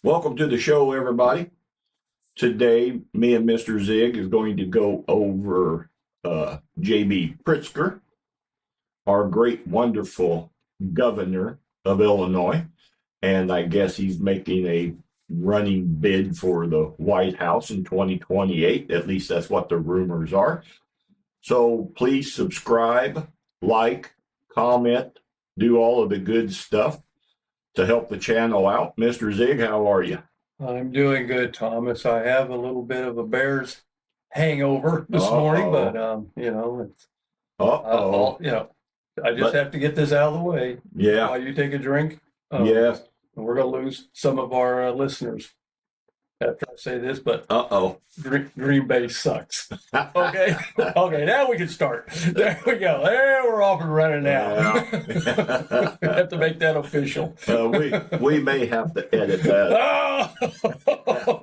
Welcome to the show, everybody. Today, me and Mr. Zig is going to go over JB Pritzker, our great, wonderful governor of Illinois. And I guess he's making a running bid for the White House in 2028. At least that's what the rumors are. So please subscribe, like, comment, do all of the good stuff to help the channel out. Mr. Zig, how are you? I'm doing good, Thomas. I have a little bit of a Bears hangover this morning, but it's I just have to get this out of the way. Yeah. While you take a drink. Yes. We're gonna lose some of our listeners after I say this, but Green Bay sucks. Okay, okay, now we can start. There we go. There, we're off and running now. Yeah. We have to make that official. We may have to edit that.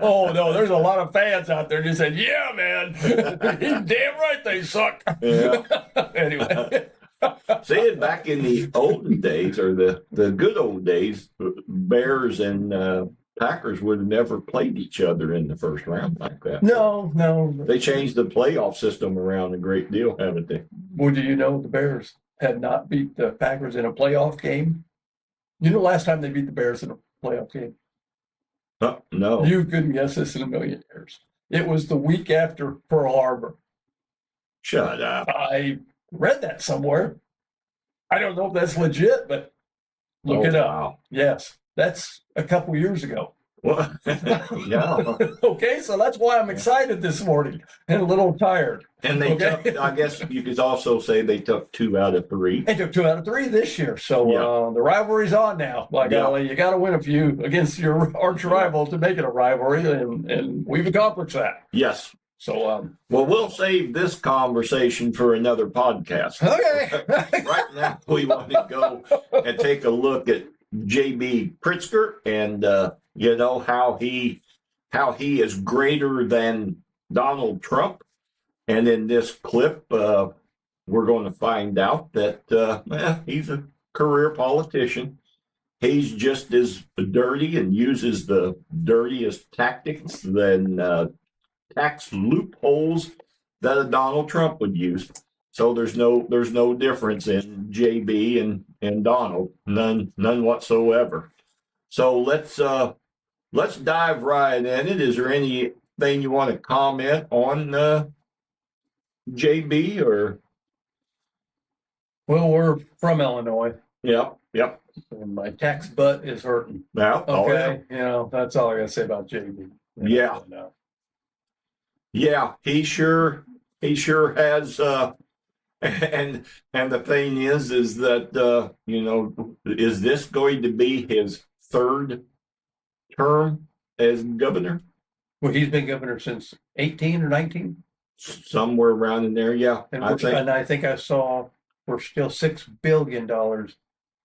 Oh no, there's a lot of fans out there just saying, "Yeah, man, he's damn right they suck." Yeah. Anyway. See, back in the olden days, or the good old days, Bears and Packers would have never played each other in the first round like that. No. They changed the playoff system around a great deal, haven't they? Well, do you know the Bears had not beat the Packers in a playoff game? You know, last time they beat the Bears in a playoff game? No. You couldn't guess this in a million years. It was the week after Pearl Harbor. Shut up. I read that somewhere. I don't know if that's legit, but look it up. Wow. Yes, that's a couple years ago. Well, yeah. Okay, so that's why I'm excited this morning and a little tired. And they took, I guess you could also say they took 2 out of 3. They took 2 out of 3 this year. So the rivalry's on now. By golly, you got to win a few against your arch rival to make it a rivalry, and we've accomplished that. Yes. So, well, we'll save this conversation for another podcast. Okay. Right now, we want to go and take a look at JB Pritzker and how he is greater than Donald Trump. And in this clip, we're going to find out that he's a career politician. He's just as dirty and uses the dirtiest tactics than tax loopholes that a Donald Trump would use. So there's no difference in JB and Donald, none whatsoever. So let's dive right in it. Is there anything you want to comment on JB or? Well, we're from Illinois. Yep. And my tax butt is hurting. Yeah. Okay. That's all I got to say about JB. Yeah, he sure has. And the thing is that is this going to be his 3rd term as governor? Well, he's been governor since 18 or 19, somewhere around in there. Yeah, and I think I saw we're still $6 billion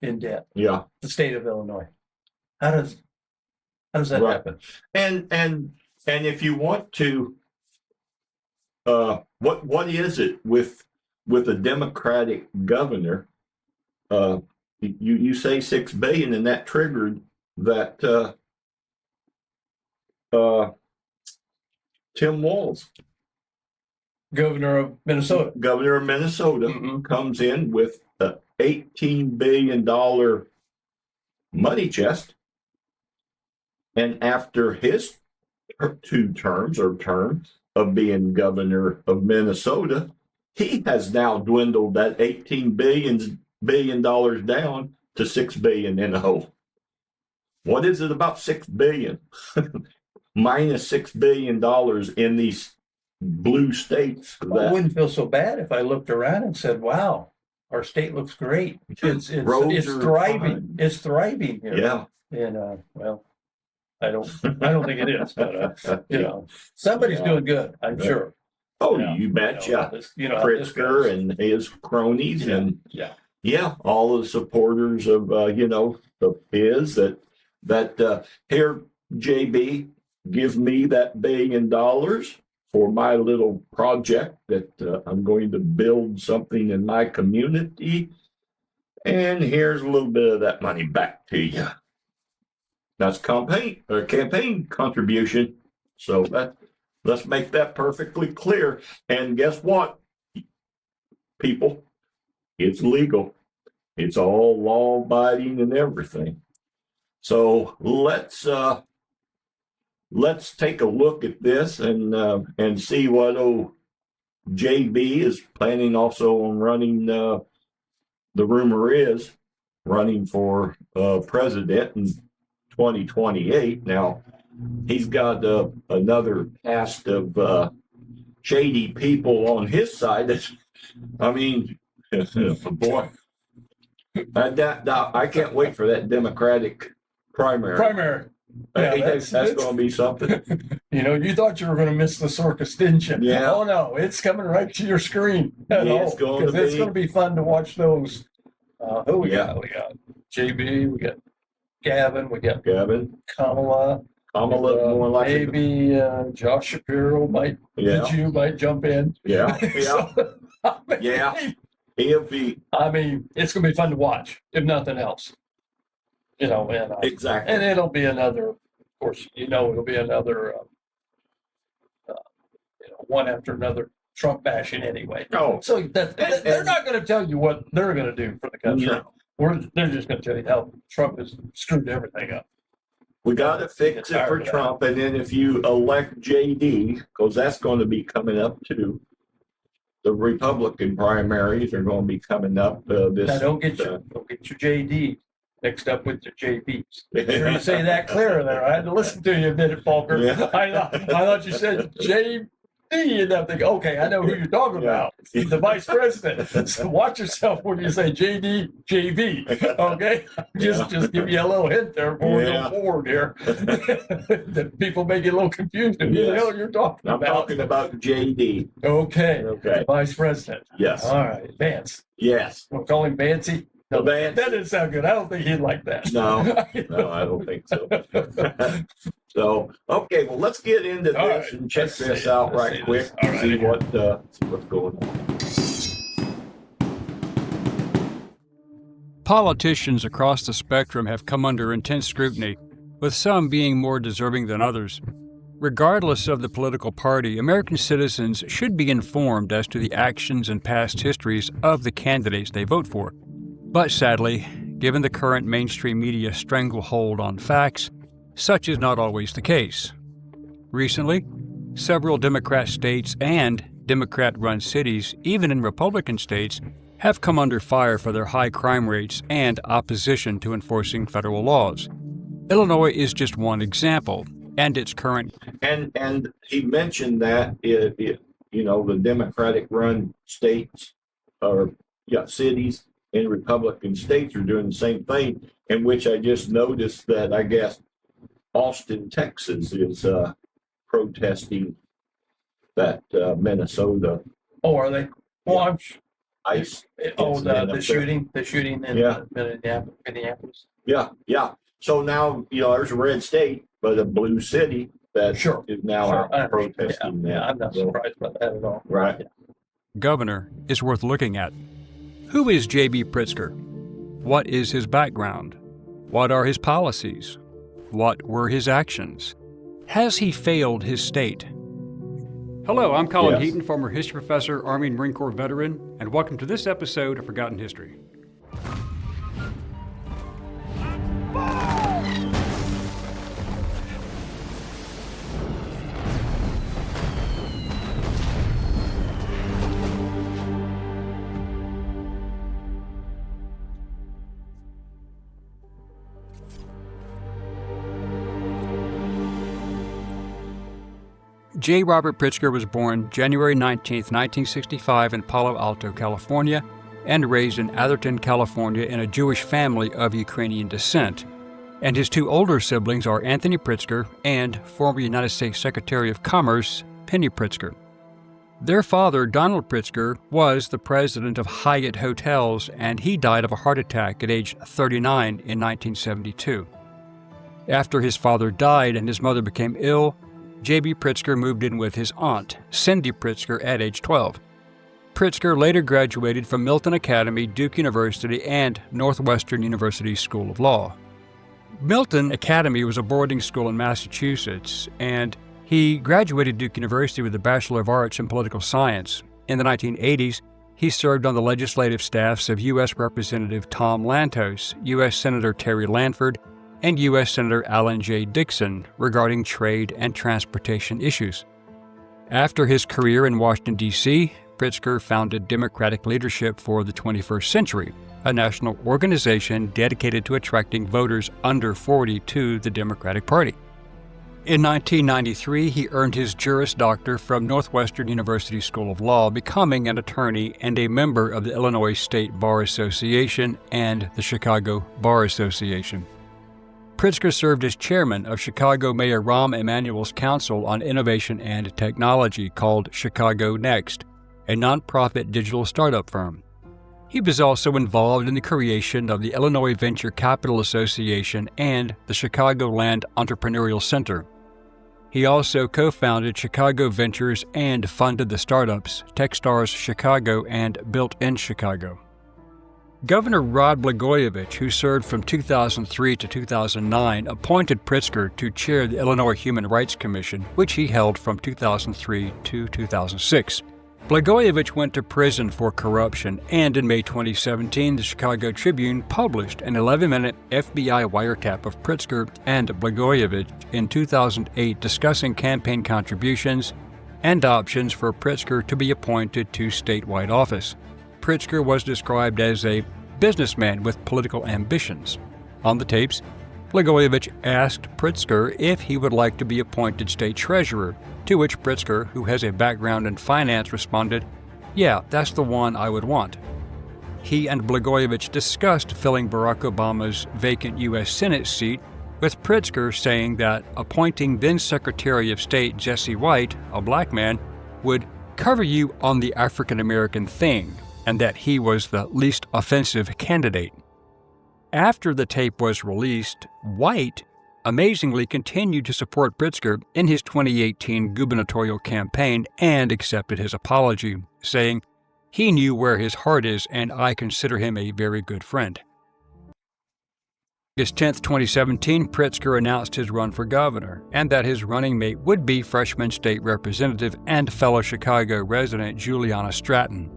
in debt. Yeah, the state of Illinois. How does that happen? And if you want to. What is it with a Democratic governor? You say $6 billion, and that triggered that Tim Walz, governor of Minnesota, comes in with a $18 billion money chest, and after his 2 terms of being governor of Minnesota, he has now dwindled that $18 billion down to $6 billion in a hole. What is it about $6 billion minus $6 billion in these blue states? I wouldn't feel so bad if I looked around and said, "Wow, our state looks great. It's thriving. Fine. It's thriving here." Yeah. And I don't think it is, but somebody's doing good, I'm sure. Oh, you betcha. Pritzker and his cronies and all the supporters of his that here, JB, give me that $1 billion for my little project that I'm going to build something in my community. And here's a little bit of that money back to you. That's campaign contribution. So let's make that perfectly clear. And guess what, people? It's legal. It's all law abiding and everything. So let's take a look at this and see what old JB is planning also on running. The rumor is running for president in 2028. Now, he's got another cast of shady people on his side. I mean, boy, I can't wait for that Democratic primary. Yeah, that's going to be something. You thought you were going to miss the circus, didn't you? Yeah. Oh no, it's coming right to your screen. It's going to be fun to watch those. Who we got? We got JB. We got Gavin. We got Kamala. More like maybe Josh Shapiro might. Yeah. You might jump in. Yeah. So, Yeah. He'll be. I mean, it's going to be fun to watch, if nothing else. And Exactly. and it'll be another. Of course, it'll be another. One after another Trump bashing anyway. Oh. So they're not going to tell you what they're going to do for the country. No. They're just going to tell you how Trump has screwed everything up. We got to fix it for Trump, and then if you elect JD, because that's going to be coming up too. The Republican primaries are going to be coming up. Now don't get your JD mixed up with your JBs. Make sure you say that clearer there. I had to listen to you a minute, Falker. Yeah. I thought you said JB, and I'm thinking, okay, I know who you're talking about. The vice president. So watch yourself when you say JD, JB. Okay, just give you a little hint there before we go forward here. That people may get a little confused. Who the hell you're talking about? I'm talking about JD. Okay. Vice president. Yes. All right, Vance. Yes. We'll call him Vancy. No, Vance. That didn't sound good. I don't think he'd like that. No, I don't think so. So, okay, well, let's get into this and check this out right quick and see what's going on. Politicians across the spectrum have come under intense scrutiny, with some being more deserving than others. Regardless of the political party, American citizens should be informed as to the actions and past histories of the candidates they vote for. But sadly, given the current mainstream media stranglehold on facts, such is not always the case. Recently, several Democrat states and Democrat-run cities, even in Republican states, have come under fire for their high crime rates and opposition to enforcing federal laws. Illinois is just one example, and its current. And he mentioned that the Democratic-run states or cities and Republican states are doing the same thing. In which I just noticed that I guess Austin, Texas is protesting that Minnesota. Oh, are they? Well, I'm. ICE. The shooting in Minneapolis. Yeah. So now there's a red state, but a blue city that is now protesting that. I'm not surprised by that at all. Right. Governor is worth looking at. Who is JB Pritzker? What is his background? What are his policies? What were his actions? Has he failed his state? Hello, I'm Colin Heaton, former history professor, Army and Marine Corps veteran, and welcome to this episode of Forgotten History. J. Robert Pritzker was born January 19, 1965 in Palo Alto, California, and raised in Atherton, California in a Jewish family of Ukrainian descent. And his two older siblings are Anthony Pritzker and former United States Secretary of Commerce, Penny Pritzker. Their father, Donald Pritzker, was the president of Hyatt Hotels, and he died of a heart attack at age 39 in 1972. After his father died and his mother became ill, JB Pritzker moved in with his aunt, Cindy Pritzker, at age 12. Pritzker later graduated from Milton Academy, Duke University, and Northwestern University School of Law. Milton Academy was a boarding school in Massachusetts, and he graduated Duke University with a Bachelor of Arts in Political Science. In the 1980s, he served on the legislative staffs of U.S. Representative Tom Lantos, U.S. Senator Terry Lanford, and U.S. Senator Alan J. Dixon regarding trade and transportation issues. After his career in Washington, D.C., Pritzker founded Democratic Leadership for the 21st Century, a national organization dedicated to attracting voters under 40 to the Democratic Party. In 1993, he earned his Juris Doctor from Northwestern University School of Law, becoming an attorney and a member of the Illinois State Bar Association and the Chicago Bar Association. Pritzker served as chairman of Chicago Mayor Rahm Emanuel's Council on Innovation and Technology called Chicago Next, a nonprofit digital startup firm. He was also involved in the creation of the Illinois Venture Capital Association and the Chicagoland Entrepreneurial Center. He also co-founded Chicago Ventures and funded the startups Techstars Chicago and Built in Chicago. Governor Rod Blagojevich, who served from 2003 to 2009, appointed Pritzker to chair the Illinois Human Rights Commission, which he held from 2003 to 2006. Blagojevich went to prison for corruption, and in May 2017, the Chicago Tribune published an 11-minute FBI wiretap of Pritzker and Blagojevich in 2008 discussing campaign contributions and options for Pritzker to be appointed to statewide office. Pritzker was described as a businessman with political ambitions. On the tapes, Blagojevich asked Pritzker if he would like to be appointed state treasurer, to which Pritzker, who has a background in finance, responded, "Yeah, that's the one I would want." He and Blagojevich discussed filling Barack Obama's vacant U.S. Senate seat, with Pritzker saying that appointing then Secretary of State Jesse White, a black man, would cover you on the African American thing, and that he was the least offensive candidate. After the tape was released, White amazingly continued to support Pritzker in his 2018 gubernatorial campaign and accepted his apology, saying, "He knew where his heart is, and I consider him a very good friend." August 10, 2017, Pritzker announced his run for governor, and that his running mate would be freshman state representative and fellow Chicago resident Juliana Stratton.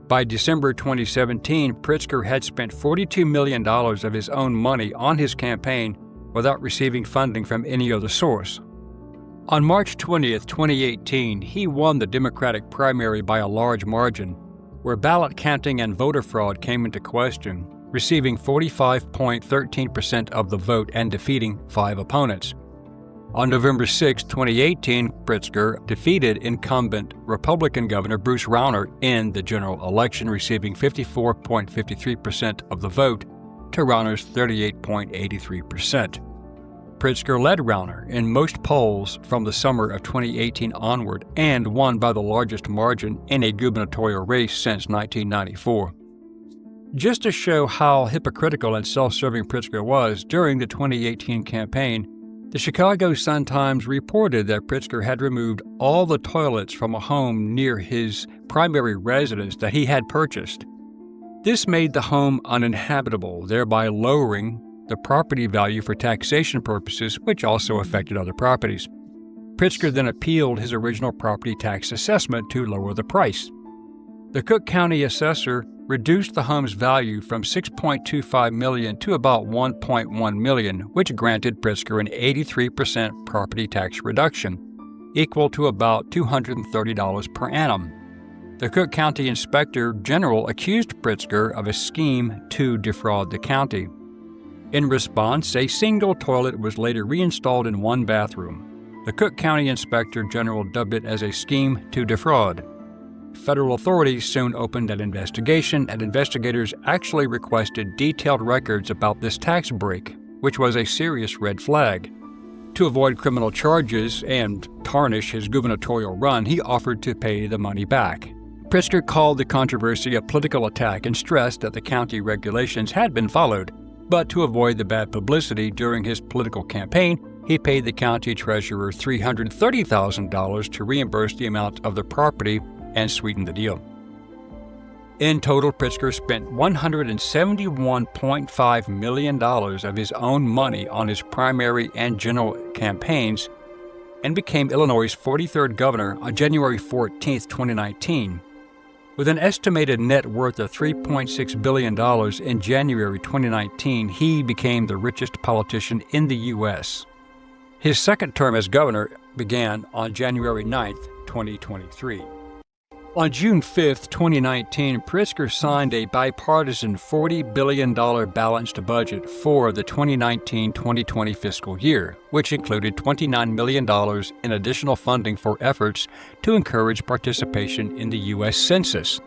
By December 2017, Pritzker had spent $42 million of his own money on his campaign without receiving funding from any other source. On March 20, 2018, he won the Democratic primary by a large margin, where ballot counting and voter fraud came into question, receiving 45.13% of the vote and defeating 5 opponents. On November 6, 2018, Pritzker defeated incumbent Republican Governor Bruce Rauner in the general election, receiving 54.53% of the vote to Rauner's 38.83%. Pritzker led Rauner in most polls from the summer of 2018 onward and won by the largest margin in a gubernatorial race since 1994. Just to show how hypocritical and self-serving Pritzker was during the 2018 campaign, the Chicago Sun-Times reported that Pritzker had removed all the toilets from a home near his primary residence that he had purchased. This made the home uninhabitable, thereby lowering the property value for taxation purposes, which also affected other properties. Pritzker then appealed his original property tax assessment to lower the price. The Cook County assessor reduced the home's value from $6.25 million to about $1.1 million, which granted Pritzker an 83% property tax reduction, equal to about $230 per annum. The Cook County Inspector General accused Pritzker of a scheme to defraud the county. In response, a single toilet was later reinstalled in one bathroom. The Cook County Inspector General dubbed it as a scheme to defraud. Federal authorities soon opened an investigation, and investigators actually requested detailed records about this tax break, which was a serious red flag. To avoid criminal charges and tarnish his gubernatorial run, he offered to pay the money back. Pritzker called the controversy a political attack and stressed that the county regulations had been followed. But to avoid the bad publicity during his political campaign, he paid the county treasurer $330,000 to reimburse the amount of the property and sweeten the deal. In total, Pritzker spent $171.5 million of his own money on his primary and general campaigns and became Illinois' 43rd governor on January 14, 2019. With an estimated net worth of $3.6 billion in January 2019, he became the richest politician in the U.S. His second term as governor began on January 9, 2023. On June 5, 2019, Pritzker signed a bipartisan $40 billion balanced budget for the 2019-2020 fiscal year, which included $29 million in additional funding for efforts to encourage participation in the U.S. Census.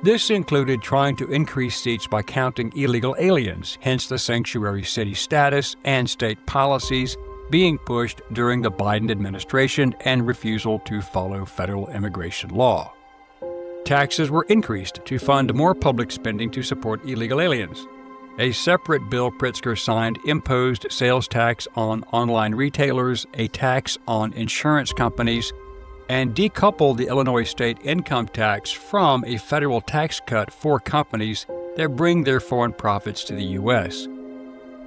This included trying to increase seats by counting illegal aliens, hence the sanctuary city status and state policies being pushed during the Biden administration and refusal to follow federal immigration law. Taxes were increased to fund more public spending to support illegal aliens. A separate bill Pritzker signed imposed sales tax on online retailers, a tax on insurance companies, and decoupled the Illinois state income tax from a federal tax cut for companies that bring their foreign profits to the U.S.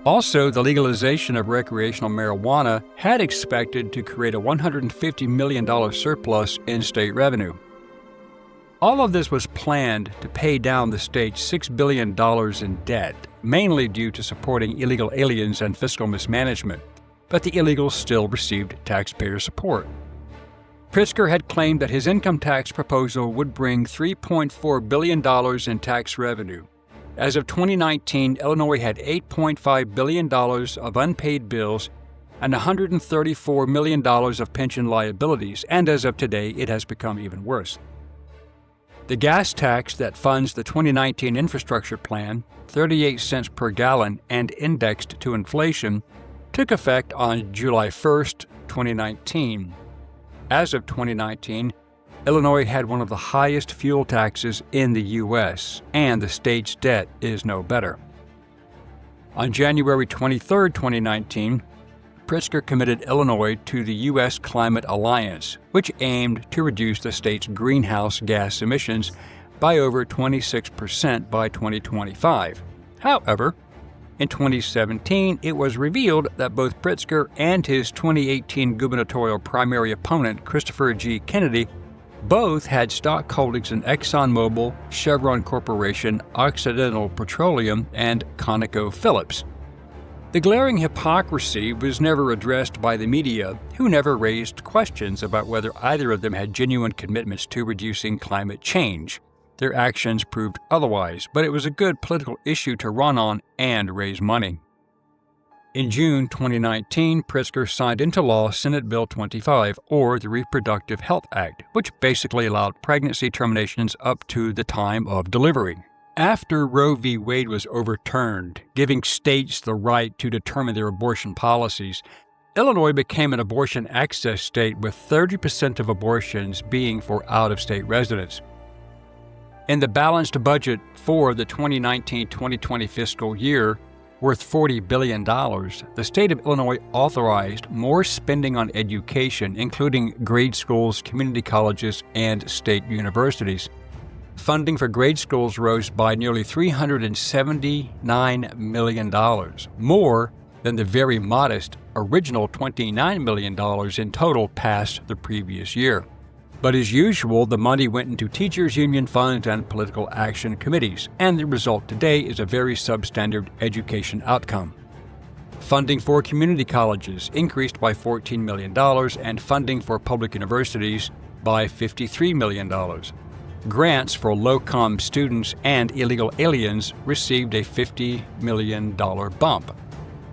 Also, the legalization of recreational marijuana had expected to create a $150 million surplus in state revenue. All of this was planned to pay down the state's $6 billion in debt, mainly due to supporting illegal aliens and fiscal mismanagement, but the illegals still received taxpayer support. Pritzker had claimed that his income tax proposal would bring $3.4 billion in tax revenue. As of 2019, Illinois had $8.5 billion of unpaid bills and $134 million of pension liabilities, and as of today, it has become even worse. The gas tax that funds the 2019 infrastructure plan, 38 cents per gallon and indexed to inflation, took effect on July 1, 2019. As of 2019, Illinois had one of the highest fuel taxes in the U.S., and the state's debt is no better. On January 23, 2019, Pritzker committed Illinois to the U.S. Climate Alliance, which aimed to reduce the state's greenhouse gas emissions by over 26% by 2025. However, in 2017, it was revealed that both Pritzker and his 2018 gubernatorial primary opponent, Christopher G. Kennedy, both had stock holdings in ExxonMobil, Chevron Corporation, Occidental Petroleum, and ConocoPhillips. The glaring hypocrisy was never addressed by the media, who never raised questions about whether either of them had genuine commitments to reducing climate change. Their actions proved otherwise, but it was a good political issue to run on and raise money. In June 2019, Pritzker signed into law Senate Bill 25, or the Reproductive Health Act, which basically allowed pregnancy terminations up to the time of delivery. After Roe v. Wade was overturned, giving states the right to determine their abortion policies, Illinois became an abortion access state, with 30% of abortions being for out-of-state residents. In the balanced budget for the 2019-2020 fiscal year, worth $40 billion, the state of Illinois authorized more spending on education, including grade schools, community colleges, and state universities. Funding for grade schools rose by nearly $379 million, more than the very modest original $29 million in total passed the previous year. But as usual, the money went into teachers' union funds and political action committees, and the result today is a very substandard education outcome. Funding for community colleges increased by $14 million, and funding for public universities by $53 million. Grants for low-income students and illegal aliens received a $50 million bump.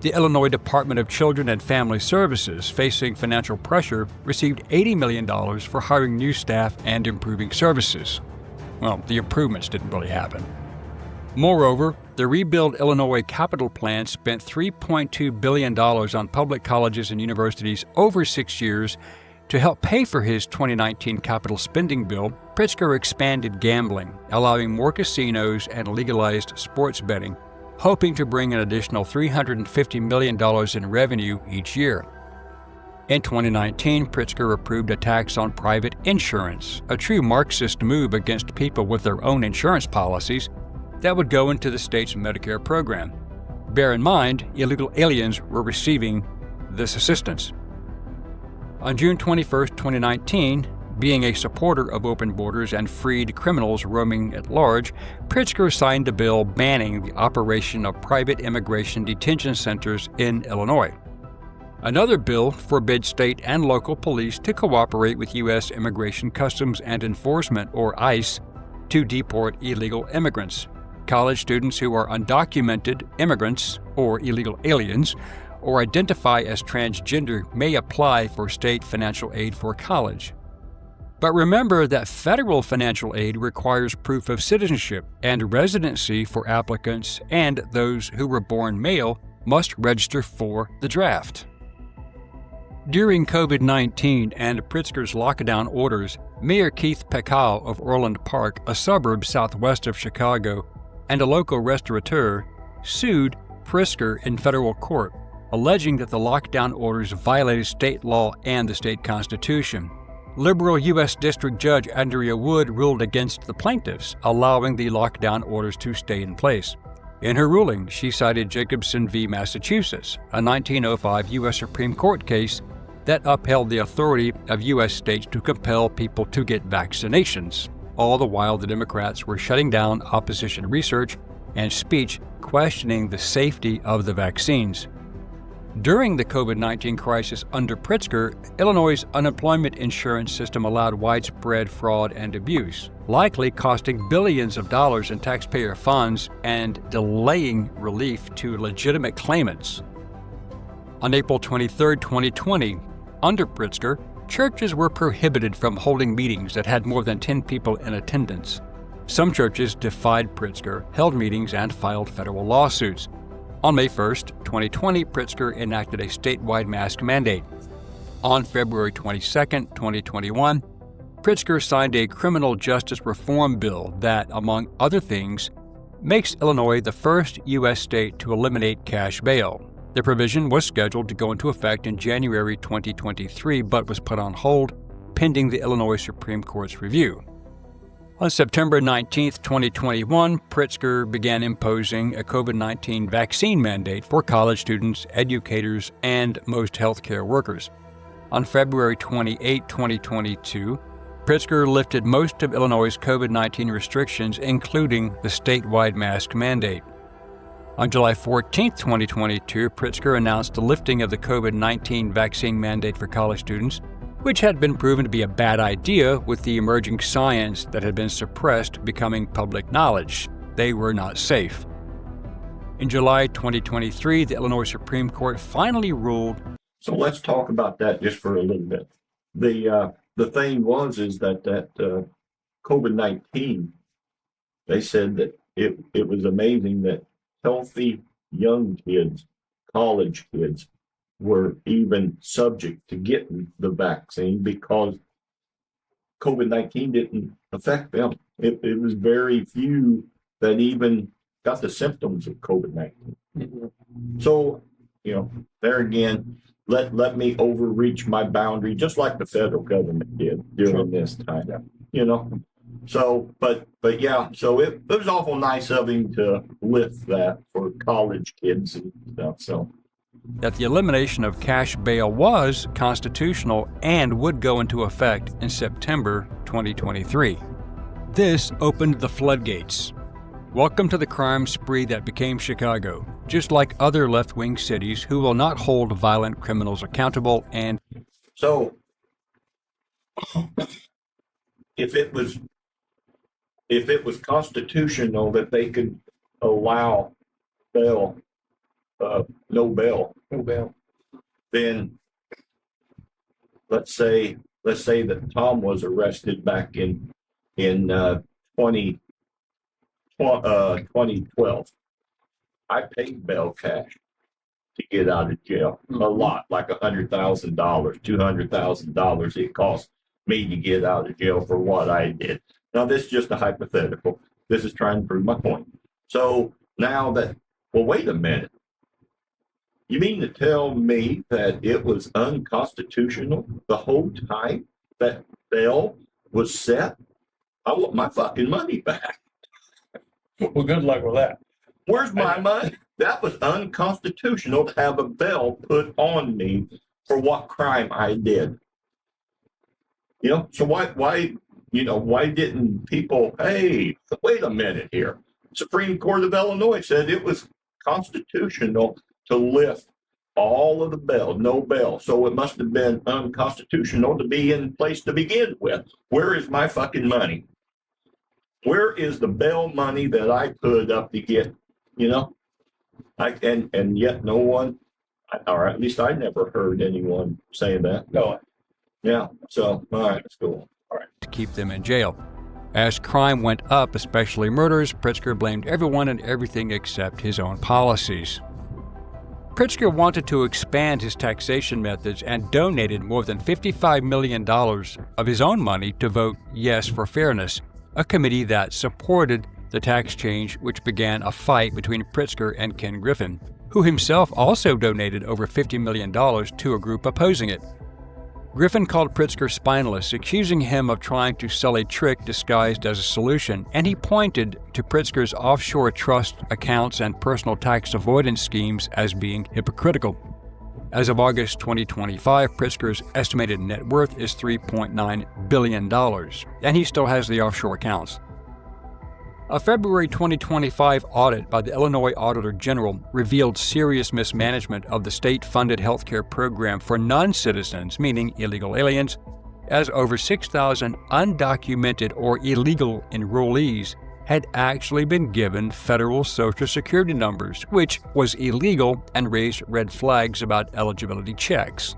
The Illinois Department of Children and Family Services, facing financial pressure, received $80 million for hiring new staff and improving services. Well, the improvements didn't really happen. Moreover, the Rebuild Illinois Capital Plan spent $3.2 billion on public colleges and universities over 6 years. To help pay for his 2019 capital spending bill, Pritzker expanded gambling, allowing more casinos and legalized sports betting, hoping to bring an additional $350 million in revenue each year. In 2019, Pritzker approved a tax on private insurance, a true Marxist move against people with their own insurance policies that would go into the state's Medicare program. Bear in mind, illegal aliens were receiving this assistance. On June 21, 2019, being a supporter of open borders and freed criminals roaming at large, Pritzker signed a bill banning the operation of private immigration detention centers in Illinois. Another bill forbids state and local police to cooperate with U.S. Immigration Customs and Enforcement, or ICE, to deport illegal immigrants. College students who are undocumented immigrants or illegal aliens or identify as transgender may apply for state financial aid for college. But remember that federal financial aid requires proof of citizenship and residency for applicants, and those who were born male must register for the draft. During COVID-19 and Pritzker's lockdown orders, Mayor Keith Pekal of Orland Park, a suburb southwest of Chicago, and a local restaurateur sued Pritzker in federal court, alleging that the lockdown orders violated state law and the state constitution. Liberal U.S. District Judge Andrea Wood ruled against the plaintiffs, allowing the lockdown orders to stay in place. In her ruling, she cited Jacobson v. Massachusetts, a 1905 U.S. Supreme Court case that upheld the authority of U.S. states to compel people to get vaccinations, all the while the Democrats were shutting down opposition research and speech questioning the safety of the vaccines. During the COVID-19 crisis under Pritzker, Illinois' unemployment insurance system allowed widespread fraud and abuse, likely costing billions of dollars in taxpayer funds and delaying relief to legitimate claimants. On April 23, 2020, under Pritzker, churches were prohibited from holding meetings that had more than 10 people in attendance. Some churches defied Pritzker, held meetings, and filed federal lawsuits. On May 1, 2020, Pritzker enacted a statewide mask mandate. On February 22, 2021, Pritzker signed a criminal justice reform bill that, among other things, makes Illinois the first U.S. state to eliminate cash bail. The provision was scheduled to go into effect in January 2023, but was put on hold pending the Illinois Supreme Court's review. On September 19, 2021, Pritzker began imposing a COVID-19 vaccine mandate for college students, educators, and most healthcare workers. On February 28, 2022, Pritzker lifted most of Illinois' COVID-19 restrictions, including the statewide mask mandate. On July 14, 2022, Pritzker announced the lifting of the COVID-19 vaccine mandate for college students, which had been proven to be a bad idea with the emerging science that had been suppressed becoming public knowledge. They were not safe. In July 2023, the Illinois Supreme Court finally ruled. So let's talk about that just for a little bit. The thing is that COVID-19, they said that it was amazing that healthy young kids, college kids, were even subject to getting the vaccine because COVID-19 didn't affect them. It was very few that even got the symptoms of COVID-19. Mm-hmm. So, there again, let me overreach my boundary, just like the federal government did during this time, So, but yeah, so it was awful nice of him to lift that for college kids and stuff, so. That the elimination of cash bail was constitutional and would go into effect in September 2023. This opened the floodgates. Welcome to the crime spree that became Chicago, just like other left-wing cities who will not hold violent criminals accountable. And so, if it was constitutional that they could allow bail, no bail, then let's say that Tom was arrested back in 2012. I paid bail cash to get out of jail. A lot, like $100,000, $200,000 it cost me to get out of jail for what I did. Now, this is just a hypothetical. This is trying to prove my point. So now that, well, wait a minute. You mean to tell me that it was unconstitutional the whole time that bail was set? I want my fucking money back. Well, good luck with that. Where's my money? That was unconstitutional to have a bail put on me for what crime I did. So why didn't people, hey, wait a minute here. Supreme Court of Illinois said it was constitutional to lift all of the bail, no bail. So it must have been unconstitutional to be in place to begin with. Where is my fucking money? Where is the bail money that I put up to get, and yet no one, or at least I never heard anyone say that. No. Yeah. So, all right, that's cool. All right. To keep them in jail. As crime went up, especially murders, Pritzker blamed everyone and everything except his own policies. Pritzker wanted to expand his taxation methods and donated more than $55 million of his own money to vote Yes for Fairness, a committee that supported the tax change, which began a fight between Pritzker and Ken Griffin, who himself also donated over $50 million to a group opposing it. Griffin called Pritzker spineless, accusing him of trying to sell a trick disguised as a solution, and he pointed to Pritzker's offshore trust accounts and personal tax avoidance schemes as being hypocritical. As of August 2025, Pritzker's estimated net worth is $3.9 billion, and he still has the offshore accounts. A February 2025 audit by the Illinois Auditor General revealed serious mismanagement of the state-funded healthcare program for non-citizens, meaning illegal aliens, as over 6,000 undocumented or illegal enrollees had actually been given federal Social Security numbers, which was illegal and raised red flags about eligibility checks.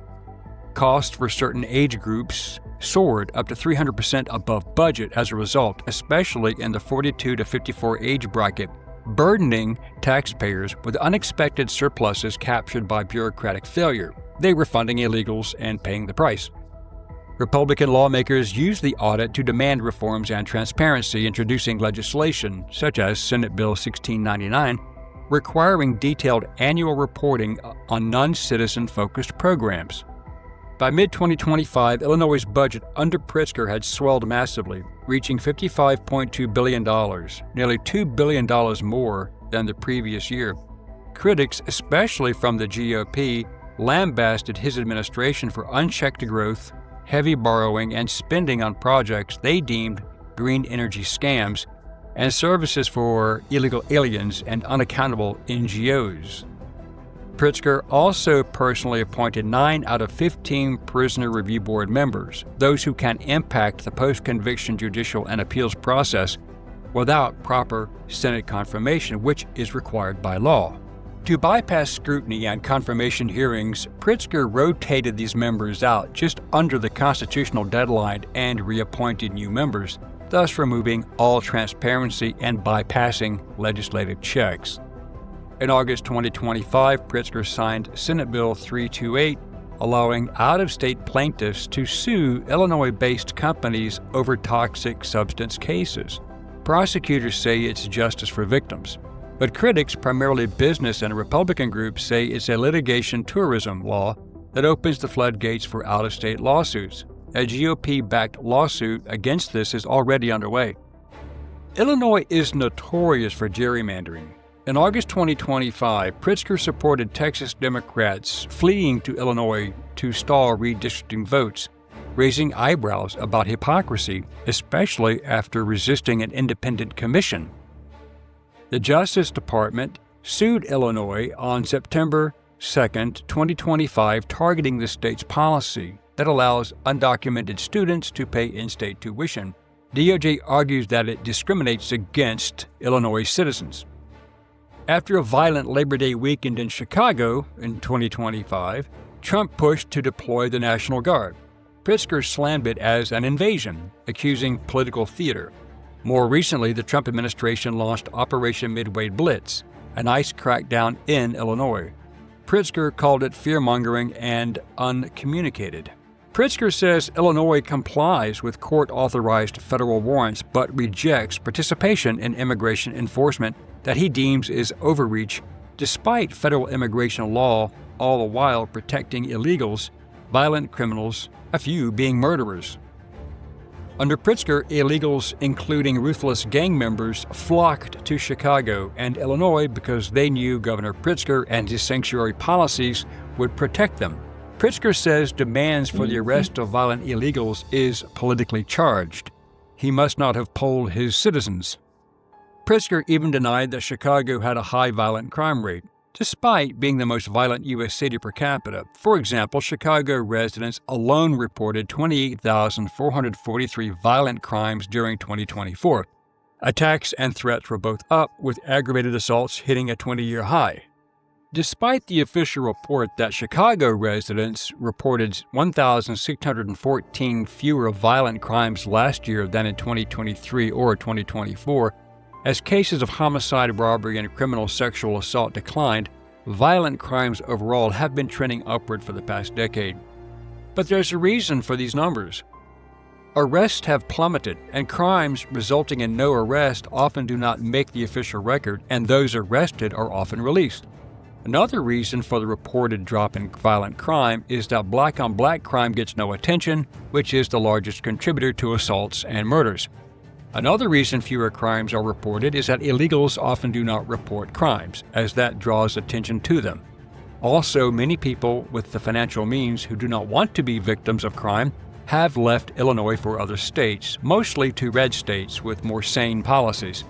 Costs for certain age groups soared up to 300% above budget as a result, especially in the 42 to 54 age bracket, burdening taxpayers with unexpected surpluses captured by bureaucratic failure. They were funding illegals and paying the price. Republican lawmakers used the audit to demand reforms and transparency, introducing legislation such as Senate Bill 1699, requiring detailed annual reporting on non-citizen-focused programs. By mid-2025, Illinois' budget under Pritzker had swelled massively, reaching $55.2 billion, nearly $2 billion more than the previous year. Critics, especially from the GOP, lambasted his administration for unchecked growth, heavy borrowing, and spending on projects they deemed green energy scams and services for illegal aliens and unaccountable NGOs. Pritzker also personally appointed 9 out of 15 Prisoner Review Board members, those who can impact the post-conviction judicial and appeals process without proper Senate confirmation, which is required by law. To bypass scrutiny and confirmation hearings, Pritzker rotated these members out just under the constitutional deadline and reappointed new members, thus removing all transparency and bypassing legislative checks. In August 2025, Pritzker signed Senate Bill 328, allowing out-of-state plaintiffs to sue Illinois-based companies over toxic substance cases. Prosecutors say it's justice for victims, but critics, primarily business and Republican groups, say it's a litigation tourism law that opens the floodgates for out-of-state lawsuits. A GOP-backed lawsuit against this is already underway. Illinois is notorious for gerrymandering. In August 2025, Pritzker supported Texas Democrats fleeing to Illinois to stall redistricting votes, raising eyebrows about hypocrisy, especially after resisting an independent commission. The Justice Department sued Illinois on September 2, 2025, targeting the state's policy that allows undocumented students to pay in-state tuition. DOJ argues that it discriminates against Illinois citizens. After a violent Labor Day weekend in Chicago in 2025, Trump pushed to deploy the National Guard. Pritzker slammed it as an invasion, accusing political theater. More recently, the Trump administration launched Operation Midway Blitz, an ICE crackdown in Illinois. Pritzker called it fear-mongering and uncommunicated. Pritzker says Illinois complies with court-authorized federal warrants but rejects participation in immigration enforcement that he deems is overreach despite federal immigration law all the while protecting illegals, violent criminals, a few being murderers. Under Pritzker, illegals, including ruthless gang members, flocked to Chicago and Illinois because they knew Governor Pritzker and his sanctuary policies would protect them. Pritzker says demands for the arrest of violent illegals is politically charged. He must not have polled his citizens. Pritzker even denied that Chicago had a high violent crime rate, despite being the most violent U.S. city per capita. For example, Chicago residents alone reported 28,443 violent crimes during 2024. Attacks and threats were both up, with aggravated assaults hitting a 20-year high. Despite the official report that Chicago residents reported 1,614 fewer violent crimes last year than in 2023 or 2024, as cases of homicide, robbery, and criminal sexual assault declined, violent crimes overall have been trending upward for the past decade. But there's a reason for these numbers. Arrests have plummeted, and crimes resulting in no arrest often do not make the official record, and those arrested are often released. Another reason for the reported drop in violent crime is that black-on-black crime gets no attention, which is the largest contributor to assaults and murders. Another reason fewer crimes are reported is that illegals often do not report crimes, as that draws attention to them. Also, many people with the financial means who do not want to be victims of crime have left Illinois for other states, mostly to red states with more sane policies.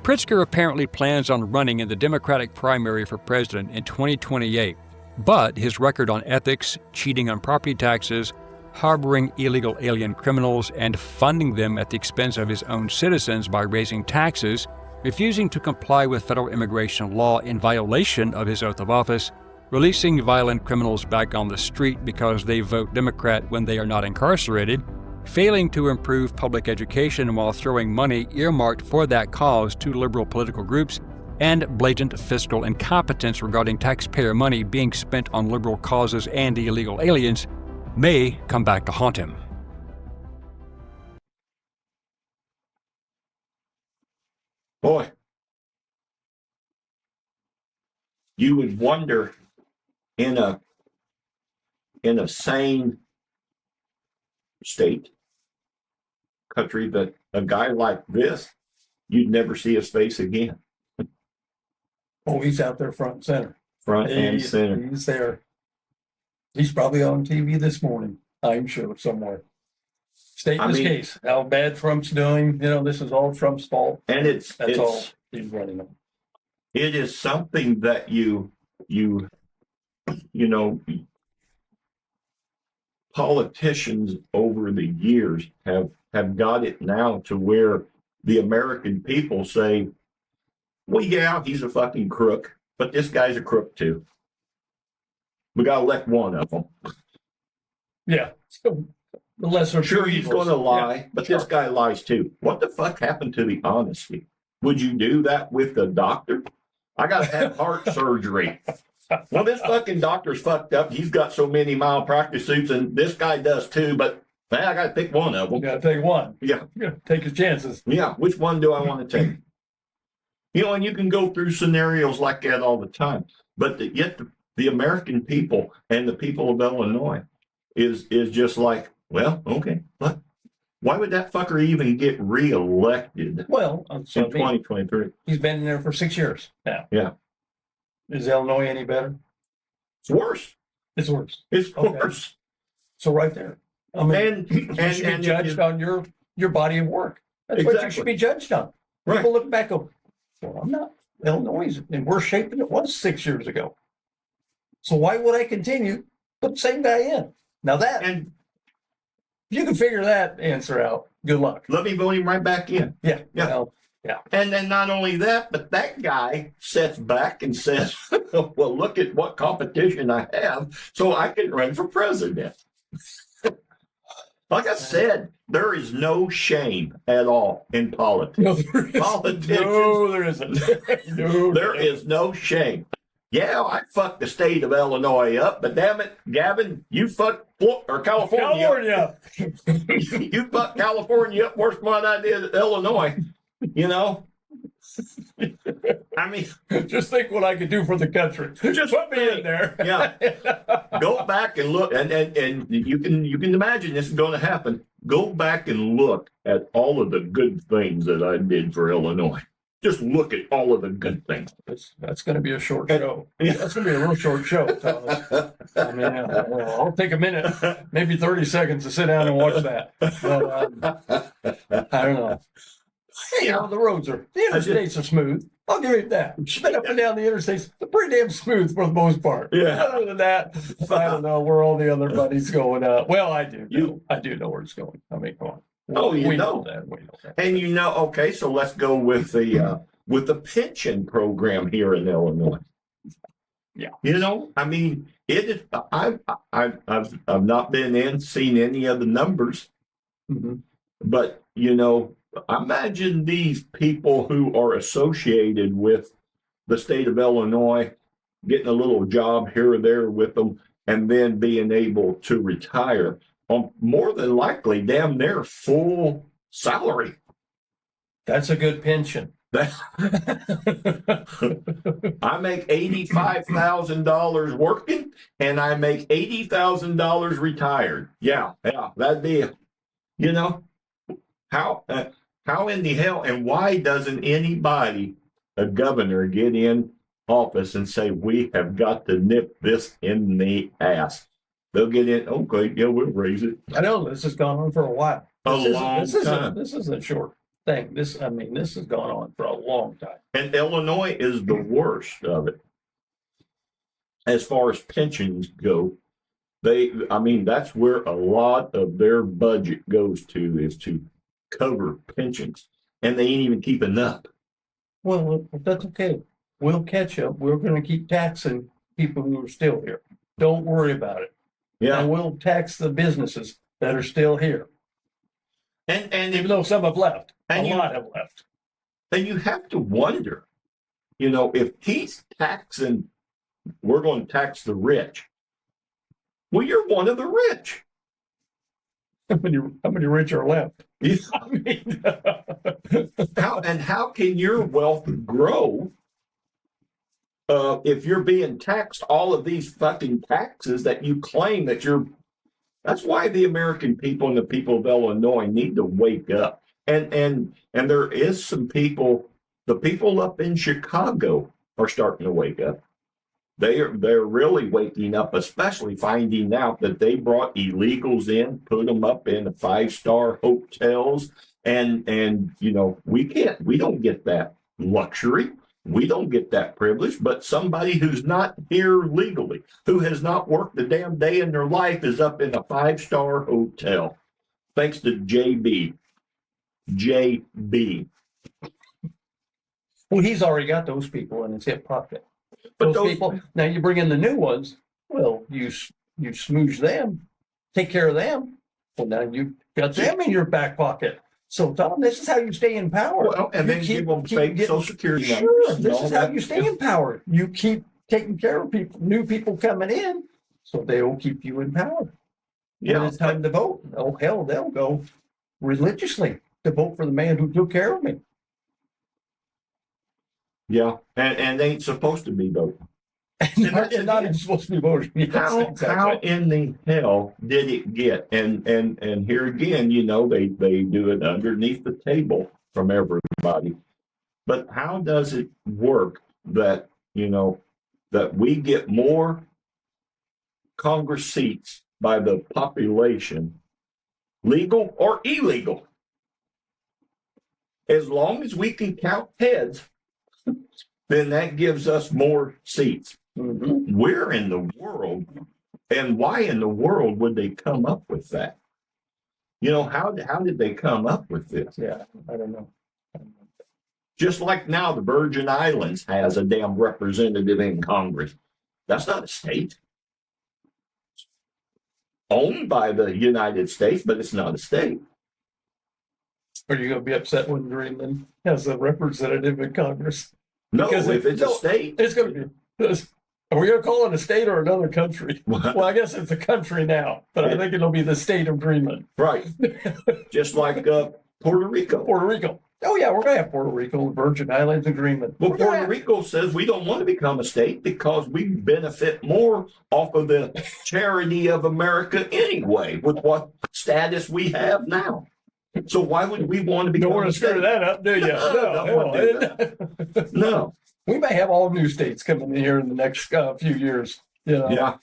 Pritzker apparently plans on running in the Democratic primary for president in 2028, but his record on ethics, cheating on property taxes, harboring illegal alien criminals, and funding them at the expense of his own citizens by raising taxes, refusing to comply with federal immigration law in violation of his oath of office, releasing violent criminals back on the street because they vote Democrat when they are not incarcerated, failing to improve public education while throwing money earmarked for that cause to liberal political groups, and blatant fiscal incompetence regarding taxpayer money being spent on liberal causes and illegal aliens may come back to haunt him. Boy, you would wonder in a sane state, country, that a guy like this, you'd never see his face again. Oh, he's out there front and center. Front and center. He's there. He's probably on TV this morning, I'm sure, somewhere. Stating his case, how bad Trump's doing. This is all Trump's fault. And that's all he's running on. It is something that you know, politicians over the years have got it now to where the American people say, well, yeah, he's a fucking crook, but this guy's a crook too. We got to elect one of them. Yeah. So the lesser sure, he's going to lie, but sure. This guy lies too. What the fuck happened to the honesty? Would you do that with the doctor? I got to have heart surgery. Well, this fucking doctor's fucked up. He's got so many malpractice suits, and this guy does too, but man, I got to pick one of them. You got to take one. Yeah. You got to take his chances. Yeah. Which one do I want to take? And you can go through scenarios like that all the time. But yet the American people and the people of Illinois is just like, well, okay, but why would that fucker even get reelected? Well, in 2023? He's been in there for 6 years now. Yeah. Is Illinois any better? It's worse. It's worse. It's worse. So right there. I mean, you should be judged on your body of work. That's what you should be judged on. Right. People look back and go, well, I'm not. Illinois is in worse shape than it was 6 years ago. So why would I continue? Put the same guy in. Now that, and if you can figure that answer out, good luck. Let me vote him right back in. Yeah. Yeah. Well, yeah. And then not only that, but that guy sits back and says, well, look at what competition I have, so I can run for president. Like I said, there is no shame at all in politics. No, there isn't. Politicians, No, there isn't. No, there is no shame. Yeah, I fucked the state of Illinois up, but damn it, Gavin, you fucked California. You fucked California up worse than what I did Illinois. I mean, Just think what I could do for the country. Just put me in there. Yeah. Go back and look, and you can imagine this is going to happen. Go back and look at all of the good things that I did for Illinois. Just look at all of the good things. That's going to be a short show. That's going to be a real short show, Thomas. I mean, I'll take a minute, maybe 30 seconds to sit down and watch that. But I don't know. Hey, the roads the interstates are smooth. I'll give you that. Been up and down the interstates, they're pretty damn smooth for the most part. Yeah. Other than that, I don't know where all the other buddies going. Well, I do. I do know where it's going. I mean, come on. We know that. We know that. And okay, so let's go with the pension program here in Illinois. Yeah. I mean, it is. I've not seen any of the numbers, but imagine these people who are associated with the state of Illinois getting a little job here or there with them, and then being able to retire on more than likely damn near full salary. That's a good pension. I make $85,000 working, and I make $80,000 retired. Yeah, that'd be, how in the hell, and why doesn't anybody, a governor, get in office and say, we have got to nip this in the ass? They'll get in, okay, yeah, we'll raise it. I know this has gone on for a while. This isn't a short thing. This has gone on for a long time. And Illinois is the worst of it. As far as pensions go, that's where a lot of their budget goes to, is to cover pensions. And they ain't even keeping up. Well, that's okay. We'll catch up. We're going to keep taxing people who are still here. Don't worry about it. Yeah. And we'll tax the businesses that are still here. And even though some have left, a lot have left. And you have to wonder, if he's taxing, we're going to tax the rich. Well, you're one of the rich. How many rich are left? I mean, how can your wealth grow if you're being taxed all of these fucking taxes that you claim that you're? That's why the American people and the people of Illinois need to wake up. And there is some people, the people up in Chicago are starting to wake up. They're really waking up, especially finding out that they brought illegals in, put them up in 5-star hotels, and we don't get that luxury. We don't get that privilege, but somebody who's not here legally, who has not worked a damn day in their life, is up in a 5-star hotel. Thanks to JB. Well, he's already got those people in his hip pocket. But those people, now you bring in the new ones, well, you smooch them, take care of them. Well, now you've got them in your back pocket. So, Tom, this is how you stay in power. Well, and then give them fake Social Security numbers. Sure, this is how you stay in power. You keep taking care of people, new people coming in, so they will keep you in power. Yeah, when it's time to vote, oh hell, they'll go religiously to vote for the man who took care of me. Yeah, and they ain't supposed to be voting. not even supposed to be voting. Yes, exactly. How in the hell did it get? And here again, they do it underneath the table from everybody. But how does it work that that we get more Congress seats by the population, legal or illegal? As long as we can count heads, then that gives us more seats. Mm-hmm. Where in the world, and why in the world would they come up with that? How did they come up with this? Yeah, I don't know. Just like now, the Virgin Islands has a damn representative in Congress. That's not a state. It's owned by the United States, but it's not a state. Are you going to be upset when Greenland has a representative in Congress? No, because if it's a state, it's going to be. Are we going to call it a state or another country? Well, I guess it's a country now, but I think it'll be the state of Greenland. Right. Just like Puerto Rico. Puerto Rico. Oh yeah, we're gonna have Puerto Rico, Virgin Islands agreement. Well, We're gonna Puerto have- Rico says we don't want to become a state because we benefit more off of the charity of America anyway, with what status we have now. So why would we want to You don't become want a to screw state? that up, do you? Don't wanna do No. We may have all new states coming in here in the next few years. You know? Yeah.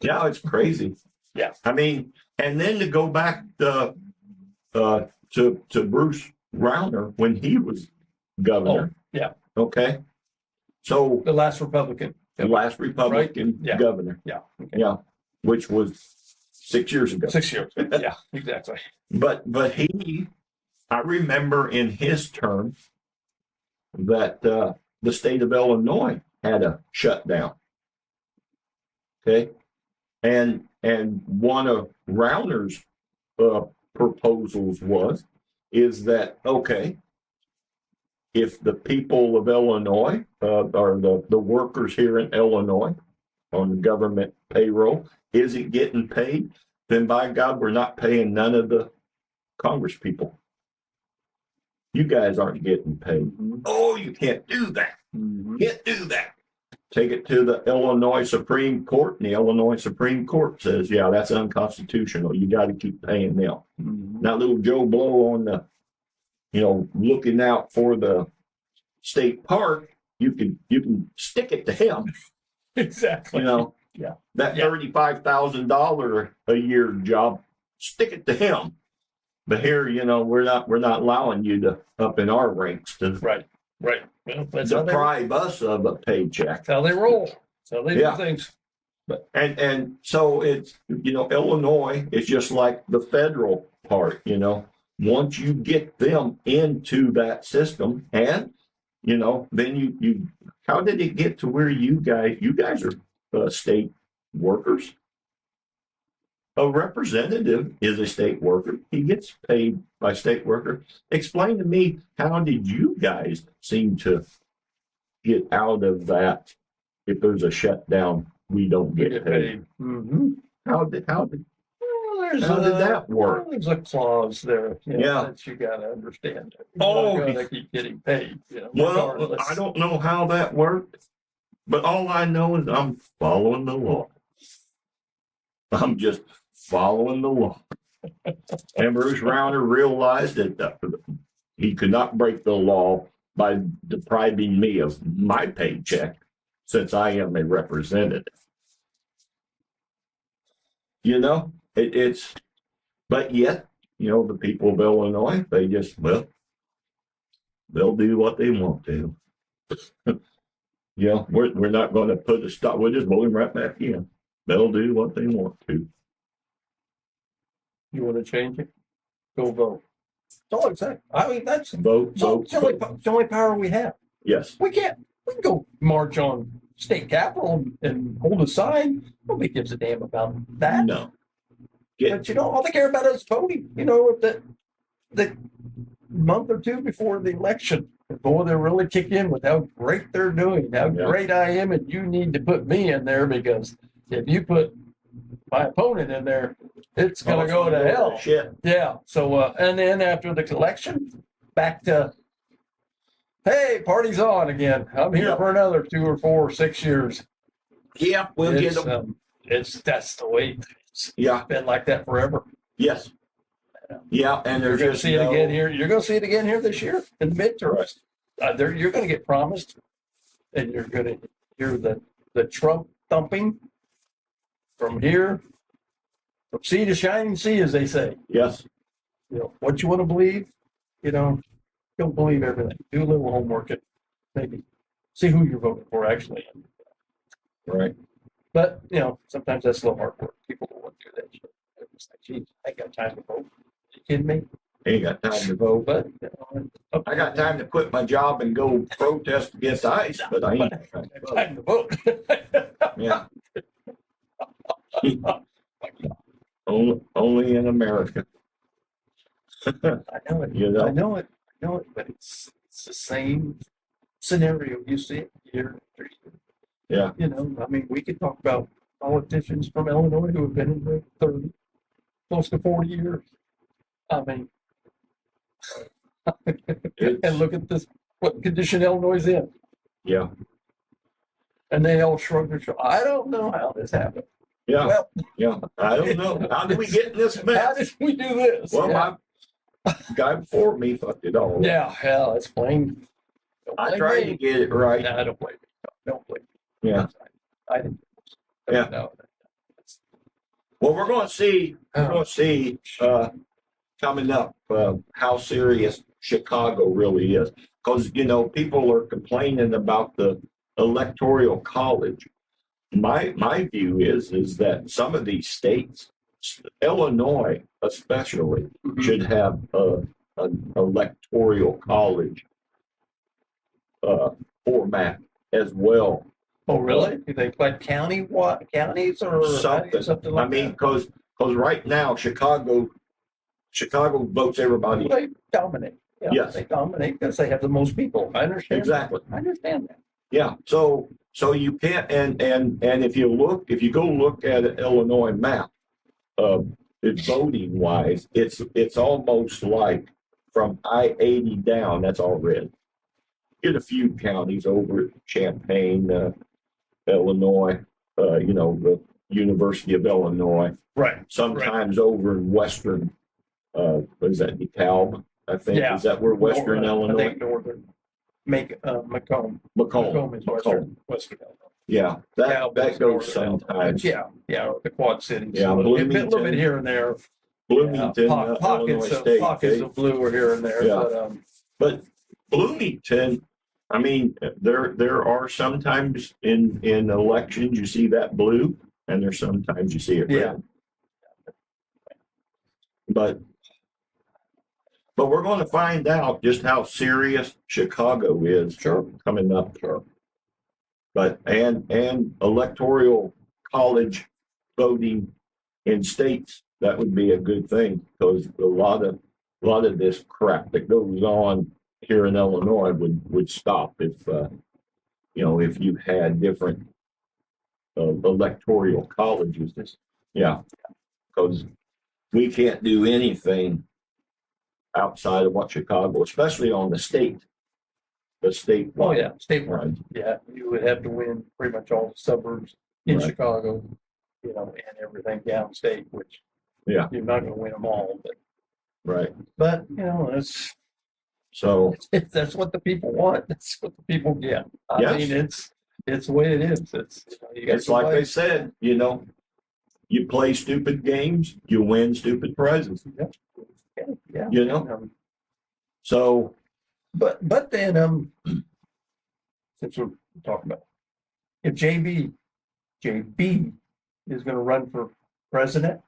Yeah, it's crazy. Yeah. I mean, and then to go back to Bruce Rauner when he was governor. Oh, yeah. Okay. So The last Republican. the last Republican Yeah. governor. Yeah. Okay. Yeah. Which was 6 years ago. 6 years. Yeah, exactly. But I remember in his term that the state of Illinois had a shutdown. Okay, and one of Rauner's proposals is that okay, if the people of Illinois or the workers here in Illinois on the government payroll isn't getting paid, then by God, we're not paying none of the Congress people. You guys aren't getting paid. Oh, you can't do that. Can't do that. Take it to the Illinois Supreme Court, and the Illinois Supreme Court says, yeah, that's unconstitutional. You got to keep paying them. Now, little Joe Blow on the, looking out for the state park, you can stick it to him. Exactly. Yeah. That Yeah. $35,000 a year job, stick it to him. But here, we're not allowing you to up in our ranks to Right. Well, that's how deprive us of a paycheck. they roll. That's how they Yeah. do things. But and so it's Illinois is just like the federal part. Once you get them into that system, and then you how did it get to where you guys are state workers? A representative is a state worker. He gets paid by state worker. Explain to me, how did you guys seem to get out of that? If there's a shutdown, we don't get paid. Mm-hmm. How did Well, How did that work? Well, there's a clause there, Yeah. that you got to understand. Oh, You're gonna keep getting paid. Well, regardless. I don't know how that worked, but all I know is I'm following the law. I'm just following the law. And Bruce Rauner realized that he could not break the law by depriving me of my paycheck, since I am a representative. But yet, the people of Illinois, they just, they'll do what they want to. We're not going to put a stop. We'll just vote them right back in. They'll do what they want to. You want to change it? Go vote. That's all I'm saying. I mean, that's Vote. it's the only power we have. Yes. We can go march on state capitol and hold a sign. Nobody gives a damn about that. No. But all they care about is voting. The month or two before the election, before they really kick in with how great they're doing, how Yeah. great I am, and you need to put me in there, because if you put my opponent in there, it's gonna go to hell. Shit. Yeah. So and then after the election, back to, hey, party's on again. I'm here Yep. for another 2 or 4 or 6 years. Yeah, we'll get It's, them. that's the way it's Yeah. been like that forever. Yes. Yeah, and You're there's going to just see it again here. You're going to see it again here this year in the midterms. You're going to get promised, and you're going to hear the Trump thumping from here, from sea to shining sea, as they say. Yes. What you want to believe, don't believe everything. Do a little homework and maybe see who you're voting for, actually. Right. But, sometimes that's a little hard work. People don't want to do that shit. It's like, geez, I ain't got time to vote. You kidding me? Ain't got time to vote. But I got time to quit my job and go protest against ICE, but I ain't got time to vote. time to vote. Yeah. Only in America. I know it. You know? I know it. But it's the same scenario. You see it year after year. Yeah. We could talk about politicians from Illinois who have been in the 30, close to 40 years. And look at this, what condition Illinois is in. Yeah. And they all shrug their shoulders. I don't know how this happened. Yeah. Well, Yeah. I don't know. How did we get in this how mess? did we do this? Well, yeah. my guy before me fucked it all up. Yeah, hell, it's plain. I tried to get it right. Nah, don't blame me. Don't blame me. Yeah. I didn't. Yeah. No. Well, we're going to see. We're going to see coming up how serious Chicago really is, because people are complaining about the electoral college. My view is that some of these states, Illinois especially, should have an electoral college format as well. Oh, really? Do they like counties or Something. like I mean, that? because right now Chicago votes everybody. They dominate. Yeah, Yes. they dominate because they have the most people. I understand. Exactly. I understand that. Yeah. So you can't and if you go look at an Illinois map, it's voting wise, it's almost like from I-80 down. That's all red. Get a few counties over at Champaign, Illinois. The University of Illinois. Right. Sometimes over in Western. What is that? DeKalb, I think. Yeah. Is that where Western I Illinois? think northern. Macomb. Macomb. Is Western Illinois. Yeah, that Calvin's goes northern Illinois. sometimes. Yeah, the Quad Cities. Yeah, a little bit Bloomington. here and there. Bloomington, Pockets Illinois State. pockets of blue are here and there. Yeah. But Bloomington, I mean, there are sometimes in elections you see that blue, and there's sometimes you see it red. But we're going to find out just how serious Chicago is coming up. Sure. But and electoral college voting in states, that would be a good thing, because a lot of this crap that goes on here in Illinois would stop if if you had different electoral colleges. Yeah, because we can't do anything outside of what Chicago, especially on the state. The state. Oh yeah, statewide. Yeah, you would have to win pretty much all the suburbs in Right. Chicago, and everything downstate, which Yeah. you're not going to win them all. Right. But So that's what the people want. That's what the people get. I Yes. mean, it's the way it is. You got it's like somebody- they said, you play stupid games, you win stupid prizes. Yeah. So But then since we're talking about, if JB is going to run for president,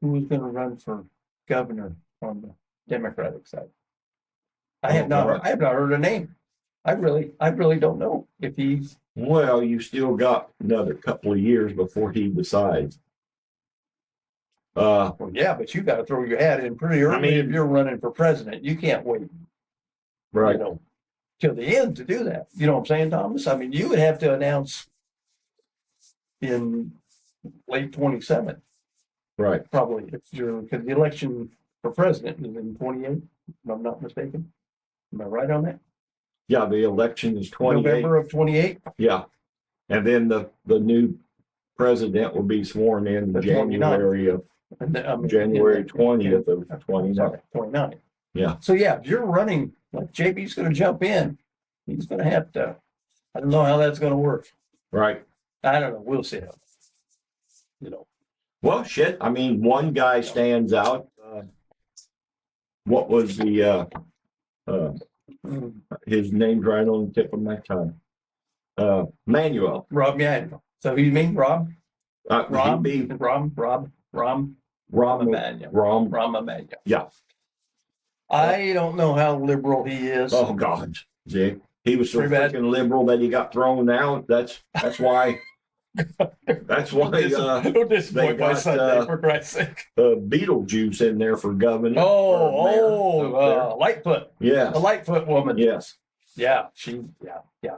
who is going to run for governor on the Democratic side? I have not heard a name. I really don't know if he's. well, you still got another couple of years before he decides. Well, yeah, but you got to throw your hat in pretty early if you're running for president. You can't wait, Right. till the end to do that. You know what I'm saying, Thomas? I mean, you would have to announce in late 27, Right. probably, because the election for president is in 28, if I'm not mistaken. Am I right on that? Yeah, the election is 28. November of 28? Yeah. And then the new president will be sworn in The 29th. January of January 20th of 29. Sorry, 29. Yeah. So yeah, if you're running, like JB's going to jump in, he's going to have to, I don't know how that's going to work. Right. I don't know. We'll see how. Well, shit. I mean, one guy stands out. What was the his name's right on the tip of my tongue. Manuel. Rob, yeah. So you mean Rob? Rob? He'd be Rob Emanuel. Rahm Emanuel. Yeah. I don't know how liberal he is. Oh God. See, he was so Pretty bad. freaking liberal that he got thrown out. That's why. That's why Don't disappoint my got, Sunday, for Christ's sake. Beetlejuice in there for governor. or mayor up Lightfoot. there. Yeah. The Lightfoot woman. Yes. Yeah, yeah.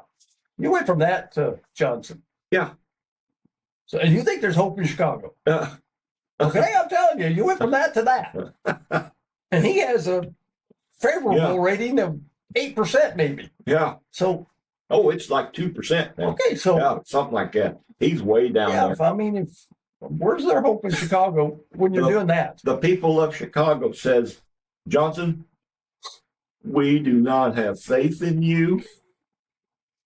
You went from that to Johnson. Yeah. So, and you think there's hope in Chicago? Okay, I'm telling you, you went from that to that. And he has a favorable rating of 8%, maybe. Yeah. So. Oh, it's like 2%. Okay, so. Yeah, something like that. He's way down there. Where's their hope in Chicago when you're doing that? The people of Chicago says, Johnson, we do not have faith in you.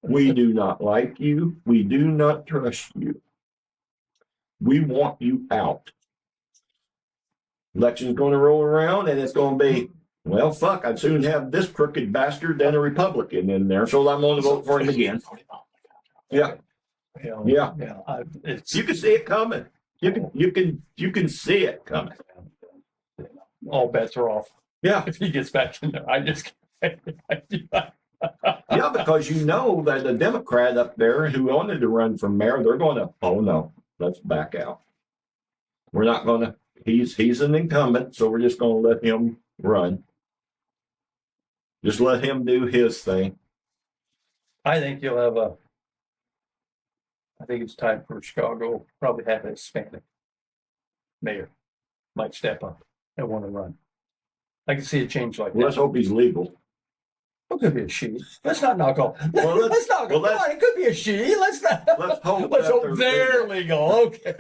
We do not like you. We do not trust you. We want you out. Election's going to roll around and it's going to be, well, fuck, I'd soon have this crooked bastard than a Republican in there. So I'm going to vote for him again. Yeah. Yeah. You can see it coming. You can see it coming. All bets are off. Yeah. If he gets back in there, I just yeah, because you know that the Democrat up there who wanted to run for mayor, they're going to, oh no, let's back out. We're not going to, he's an incumbent, so we're just going to let him run. Just let him do his thing. I think I think it's time for Chicago probably have a Hispanic mayor might step up and want to run. I can see a change like that. Let's hope he's legal. It could be a she. Let's not knock off. Well, let's not go. Well, it could be a she. Let's not. Let's hope. Let's hope they're legal. Okay.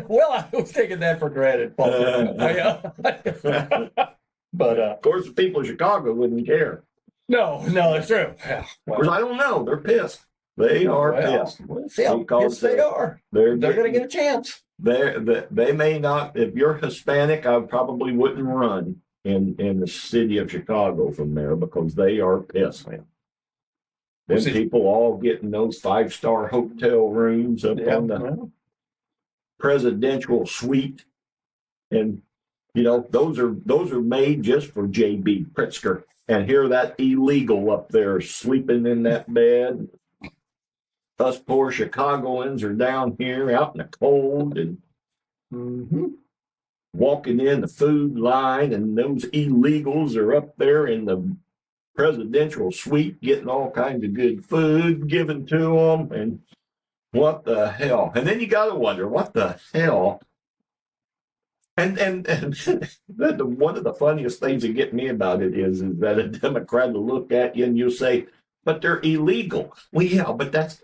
Well, I was taking that for granted, Paul. But of course, the people of Chicago wouldn't care. No, it's true. Yeah, well, of course, I don't know. They're pissed. They are pissed. We'll see how pissed they are. They're going to get a chance. They may not. If you're Hispanic, I probably wouldn't run in the city of Chicago from there because they are pissed. Then people all getting those 5-star hotel rooms up on the presidential suite, and those are made just for JB Pritzker. And hear that illegal up there sleeping in that bed. Us poor Chicagoans are down here out in the cold and walking in the food line, and those illegals are up there in the presidential suite getting all kinds of good food given to them. And what the hell? And then you got to wonder, what the hell? And one of the funniest things that get me about it is that a Democrat will look at you and you'll say, but they're illegal. Well, yeah, but that's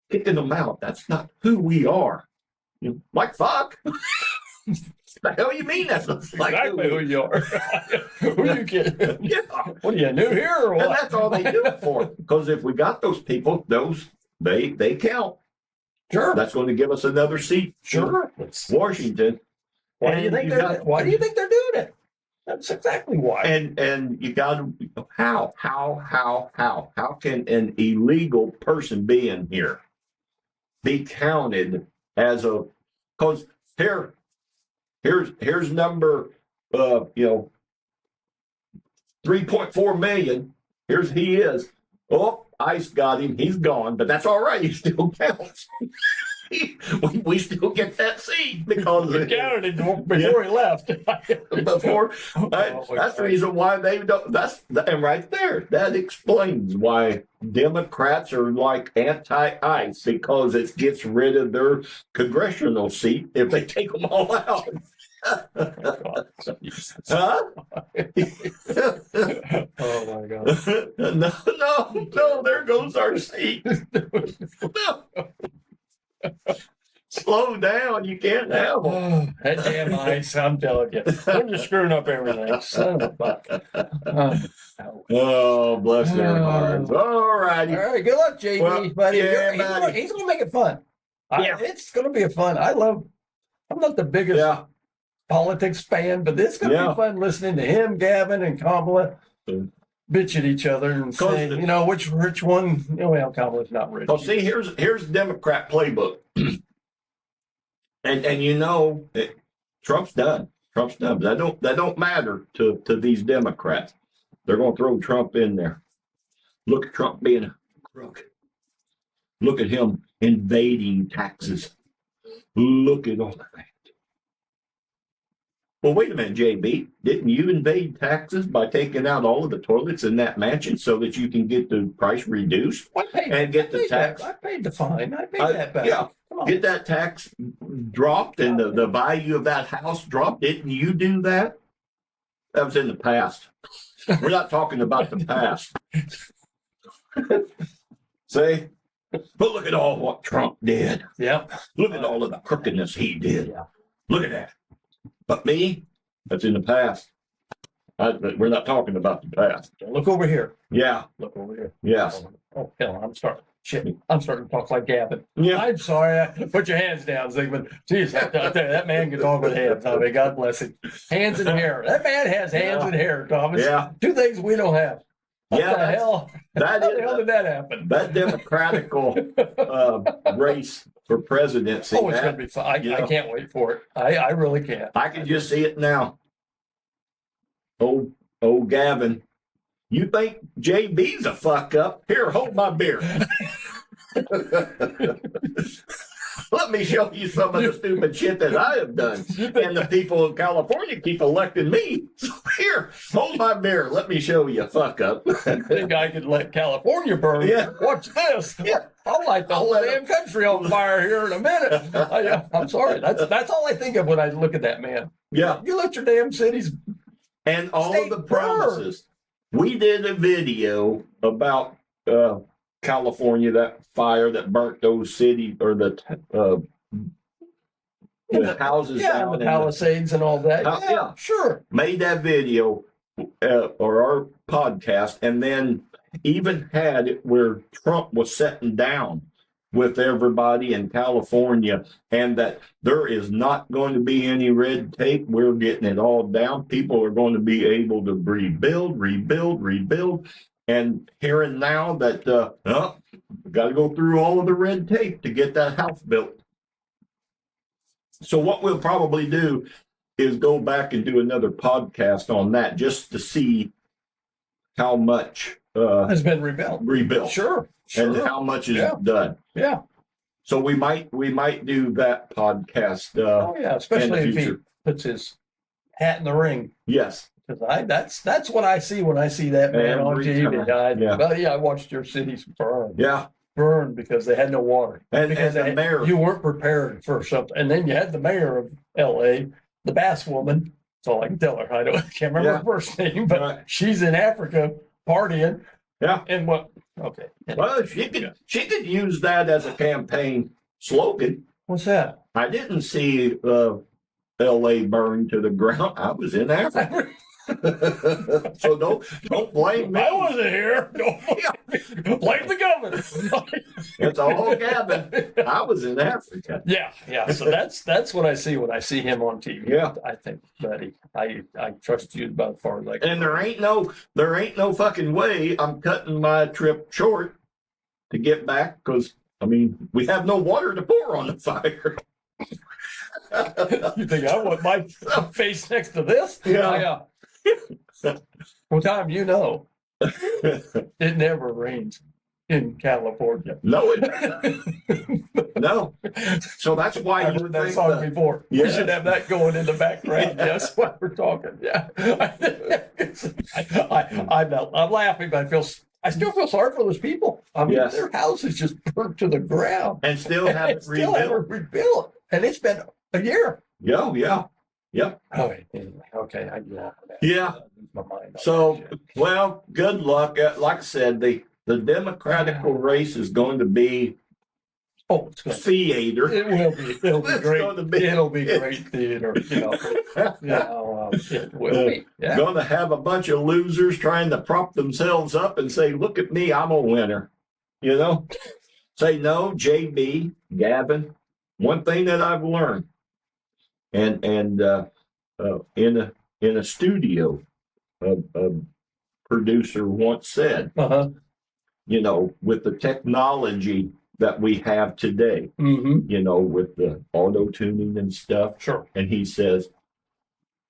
kicking them out. That's not who we are. Like, fuck. The hell you mean that's not like exactly who you are? Who you kidding? Yeah. What are you, new here or what? And that's all they do it for. Because if we got those people, they count. Sure. That's going to give us another seat. Sure. Washington. Why do you think they're doing it? That's exactly why. And you got to, how can an illegal person be in here be counted as because here's number 3.4 million. He is. Oh, ICE got him. He's gone, but that's all right. He still counts. we still get that seat because we counted it before he left. That's the reason why they don't. And right there, that explains why Democrats are like anti-ICE, because it gets rid of their congressional seat if they take them all out. Huh? Oh my God! No! There goes our seat. No. Slow down, you can't have them. That damn ICE, I'm telling you. They're just screwing up everything. Son of a buck. Oh, bless their hearts. All righty. All right, good luck, JB, well, buddy. Yeah, he's going to make it fun. Yeah. It's going to be a fun. I'm not the biggest politics fan, but it's going to be fun listening to him, Gavin, and Kamala bitch at each other and say, which one, well, Kamala's not rich. Well, see, here's Democrat playbook. and Trump's done. But that don't matter to these Democrats. They're going to throw Trump in there. Look at Trump being a crook. Look at him invading taxes. Look at all that. Well, wait a minute, JB. Didn't you invade taxes by taking out all of the toilets in that mansion so that you can get the price reduced and get the tax? I paid the fine. I paid that back. Yeah, get that tax dropped and the value of that house dropped. Didn't you do that? That was in the past. We're not talking about the past. See? But look at all what Trump did. Yep. Look at all of the crookedness he did. Yeah. Look at that. But me, that's in the past. We're not talking about the past. Look over here. Yeah. Look over here. Yes. Oh, hell, I'm starting to talk like Gavin. Yeah. I'm sorry. Put your hands down, Zygmunt. Jeez, I tell you, that man can talk with hands. I mean, God bless him. Hands and hair. That man has hands and hair, Thomas. Yeah. Two things we don't have. What Yeah, the hell? that How is the hell did that happen? that democratical race for presidency. Oh, it's going to be fun. I can't wait for it. I really can't. I can just see it now. Oh, Gavin, you think JB's a fuck up? Here, hold my beer. Let me show you some of the stupid shit that I have done. And the people of California keep electing me. So here, hold my beer. Let me show you a fuck up. I think I could let California burn. Yeah. Watch this. Yeah. I'll light the whole damn country on fire here in a minute. I'm sorry. That's all I think of when I look at that man. Yeah. You let your damn cities. And all Stay of the promises. We did a video about California, that fire that burnt those cities or the houses Yeah, down the in Palisades and all that. Yeah. Sure. made that video or our podcast, and then even had it where Trump was sitting down with everybody in California, and that there is not going to be any red tape. We're getting it all down. People are going to be able to rebuild. And hearing now that we've got to go through all of the red tape to get that house built. So what we'll probably do is go back and do another podcast on that, just to see how much Has been rebuilt. Sure. and how much is done. Yeah. So we might do that podcast. Oh yeah, especially in the if he future. puts his hat in the ring. Yes. Because that's what I see when I see that man on Every TV. time. Buddy, I watched your cities burn. Yeah. Burn because they had no water. And Because the mayor. you weren't prepared for something. And then you had the mayor of LA, the bass woman. That's all I can tell her. I can't remember her first name, but Right. she's in Africa partying. Yeah. And what? Okay. Well, she could use that as a campaign slogan. What's that? I didn't see L.A. burn to the ground. I was in Africa. So don't blame me. I wasn't here. Don't blame the government. It's all Gavin. I was in Africa. Yeah. So that's what I see when I see him on TV. Yeah. I think, buddy, I trust you about as far as I can. And there ain't no fucking way I'm cutting my trip short to get back, because we have no water to pour on the fire. You think I want my face next to this? Yeah. Well, Tom, it never rains in California. No, no. So that's why I've heard that song before. Yeah. We should have that going in the background. Yes, while we're talking. Yeah. I'm laughing, but I still feel sorry for those people. Yes. Their house is just burnt to the ground. and still haven't Still haven't rebuilt. And it's been a year. Yeah. Oh, anyway, okay, I get off of that. Yeah. I lose my mind on So, that shit. well, good luck. Like I said, the Democratical race is going to be Oh, it's going to theater. It will be. It'll be It's great. gonna be- It'll be great theater. It will be. Yeah. Going to have a bunch of losers trying to prop themselves up and say, "Look at me, I'm a winner." Say no, JB, Gavin. One thing that I've learned, and in a studio, a producer once said, with the technology that we have today, Mm-hmm. with the auto tuning and stuff, Sure. and he says,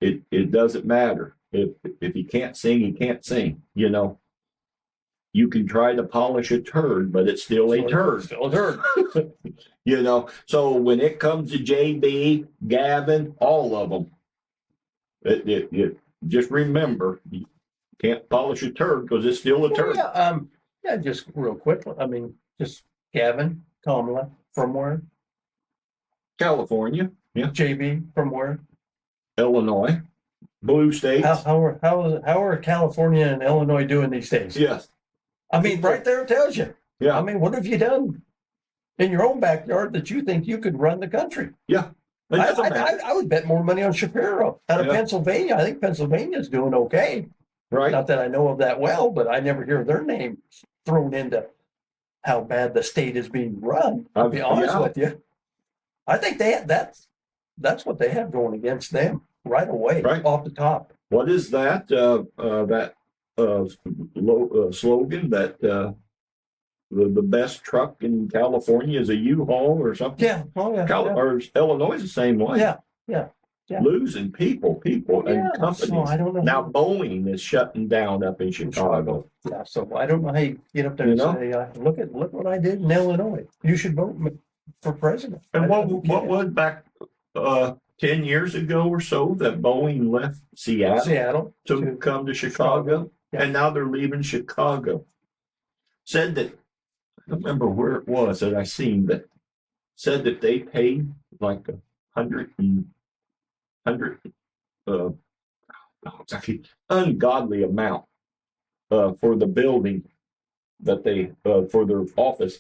it doesn't matter if he can't sing, he can't sing. You can try to polish a turd, but it's still a turd. Still a turd. So when it comes to JB, Gavin, all of them, it just remember, you can't polish a turd because it's still a turd. Yeah, just real quick. Just Gavin, Kamala, from where? California, JB, from where? Illinois. blue states. How are California and Illinois doing these days? Yes. I mean, right there it tells you. Yeah. I mean, what have you done in your own backyard that you think you could run the country? Yeah. I would bet more money on Shapiro out of Yeah. Pennsylvania. I think Pennsylvania's doing okay. Right. Not that I know of that well, but I never hear their name thrown into how bad the state is being run. To be honest Yeah. with you, I think that's what they have going against them right away, Right. off the top. What is that? Slogan that the best truck in California is a U-Haul or something? Yeah. Oh yeah. Or Illinois is the same way. Yeah. Losing people and Yeah, companies. so I don't know. Now Boeing is shutting down up in Chicago. Yeah, so I don't know how you get up there and say, look what I did in Illinois. You should vote for president. And what was back 10 years ago or so that Boeing left Seattle to come to Chicago? Yeah. And now they're leaving Chicago. Said that, I don't remember where it was that I seen that, said that they paid like ungodly amount for the building that they for their office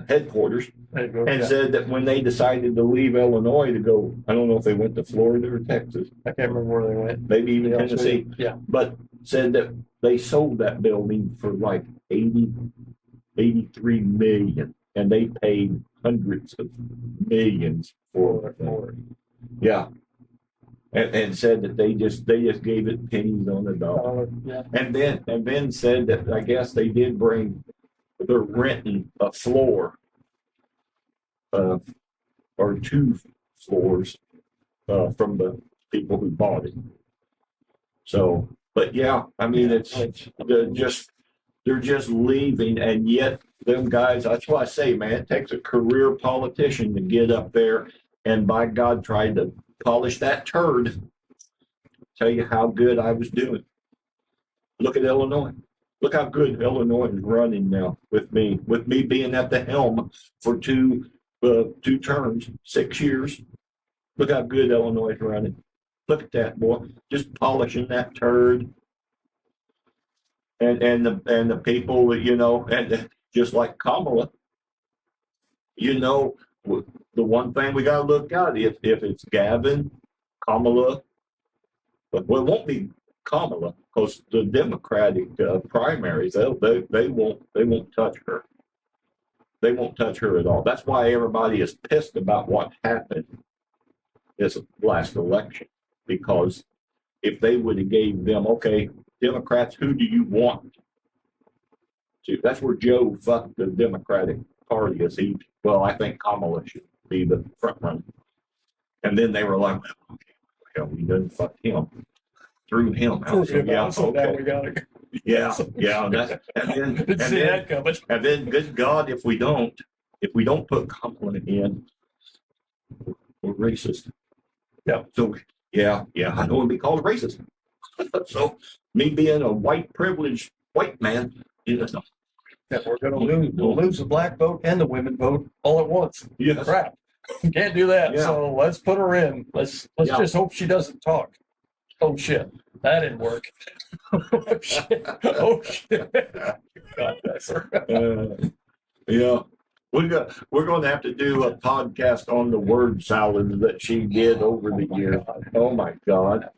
headquarters, and said that when they decided to leave Illinois to go, I don't know if they went to Florida or Texas, I can't remember where they went. maybe even Tennessee, Yeah. but said that they sold that building for like 83 million, and they paid hundreds of millions for it. Yeah. And said that they just gave it pennies on the dollar. Yeah. And then said that I guess they're renting a floor or 2 floors from the people who bought it. So, but yeah, I mean, they're just leaving, and yet them guys, that's why I say, man, it takes a career politician to get up there and by God try to polish that turd. Tell you how good I was doing. Look at Illinois. Look how good Illinois is running now with me being at the helm for two terms, 6 years. Look how good Illinois is running. Look at that, boy. Just polishing that turd. And the people, and just like Kamala, the one thing we got to look at, if it's Gavin, Kamala, but it won't be Kamala, because the Democratic primaries, they won't touch her. They won't touch her at all. That's why everybody is pissed about what happened this last election, because if they would have gave them, okay, Democrats, who do you want to? That's where Joe fucked the Democratic Party. I think Kamala should be the front runner. And then they were like, well, okay, we didn't fuck him. Threw him out. So, yeah, okay. We got it. Yeah. And then, good God, if we don't put Kamala in, we're racist. Yeah. So, yeah, I don't want to be called racist. So, me being a white privileged white man, Yeah, we're going to lose. We'll lose the black vote and the women vote all at once. yes. Crap. Can't do that. Yeah. So let's put her in. Let's just hope she doesn't talk. Oh shit. That didn't work. Oh shit. God bless her. Yeah. We're going to have to do a podcast on the word salad that she did over the years. Oh my God.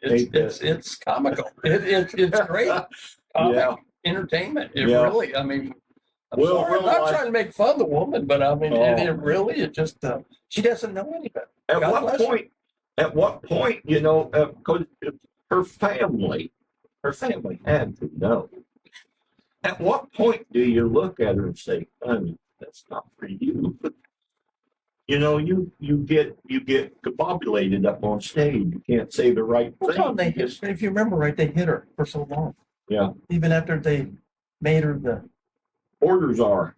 It's comical. It's great. Yeah. Entertainment. It Yeah. really, I mean, I'm Well, sorry, I'm not trying to make fun of the woman, but I mean, it just, she doesn't know any better. At what point, 'cause her family had to know. At what point do you look at her and say, honey, that's not for you? You get combobulated up on stage. You can't say the right thing. If you remember right, they hit her for so long. Yeah. Even after they made her the Orders are.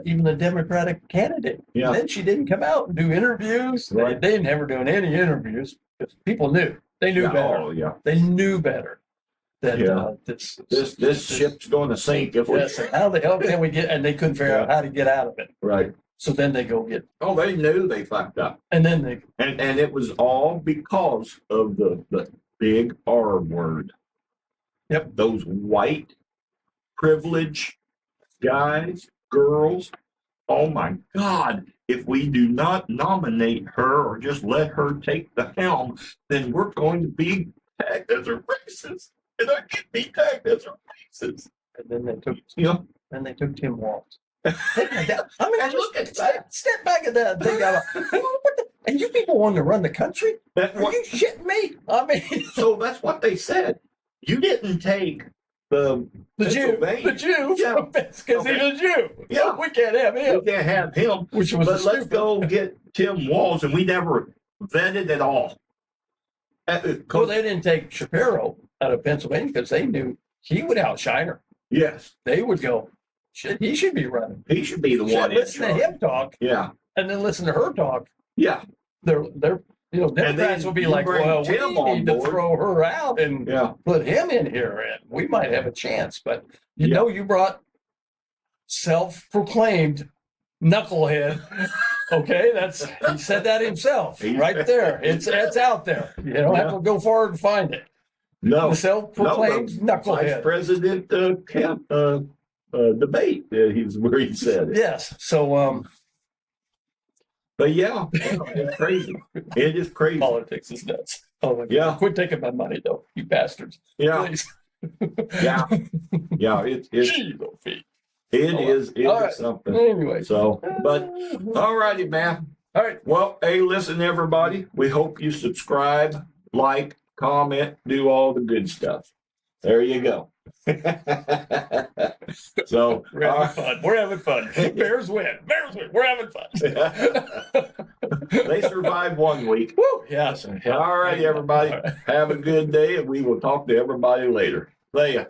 even the Democratic candidate. Yeah. And then she didn't come out and do interviews. Right. They never doing any interviews because people knew. They knew better. Oh, yeah. They knew better. That This ship's going to sink if we. Yes, how the hell can we get? And they couldn't figure out how to get out of it. Right. So then they go get, Oh, they knew they fucked up. and then they, And it was all because of the big R word. Yep. Those white privileged guys, girls. Oh my God. If we do not nominate her or just let her take the helm, then we're going to be tagged as a racist. And I can't be tagged as a racist. and then they took, You know? then they took Tim Walz. I mean, And look at that. Step back at that. Think about, and you people want to run the country? That Are you shitting me? I mean, So that's what they said. You didn't take the Jew, Yeah. because he's a Jew. Yeah. We can't have We him. can't have him. Which was But let's stupid. go get Tim Walz, and we never vetted at all. Well, they didn't take Shapiro out of Pennsylvania because they knew he would outshine her. Yes, They would go, shit, he should be running. he should be the one. in Listen to charge. him talk Yeah, and then listen to her talk. yeah, They're Democrats will be you like, bring well, Tim we on need to board. throw her out and yeah. put him in here, and we might have a chance. But you Yeah. know, you brought self-proclaimed knucklehead. Okay, he said that himself right there. It's out there. You don't have to go far and find it. No, The self-proclaimed Vice knucklehead. President debate. He's where he said it. Yes. So But yeah, it's crazy. It is crazy. politics is nuts. Oh my God. Yeah. Quit taking my money though, you bastards. Yeah, Please. yeah, yeah. It's Jeez, oh, Pete. it All is it right. is something. Anyway. So, but all righty, man. All right. Well, hey, listen, everybody. We hope you subscribe, like, comment, do all the good stuff. There you go. So, We're having fun. We're having fun. Bears win. Bears win. We're having fun. they survived 1 week. Woo. Yes. All right, everybody. All right. Have a good day, and we will talk to everybody later. See ya.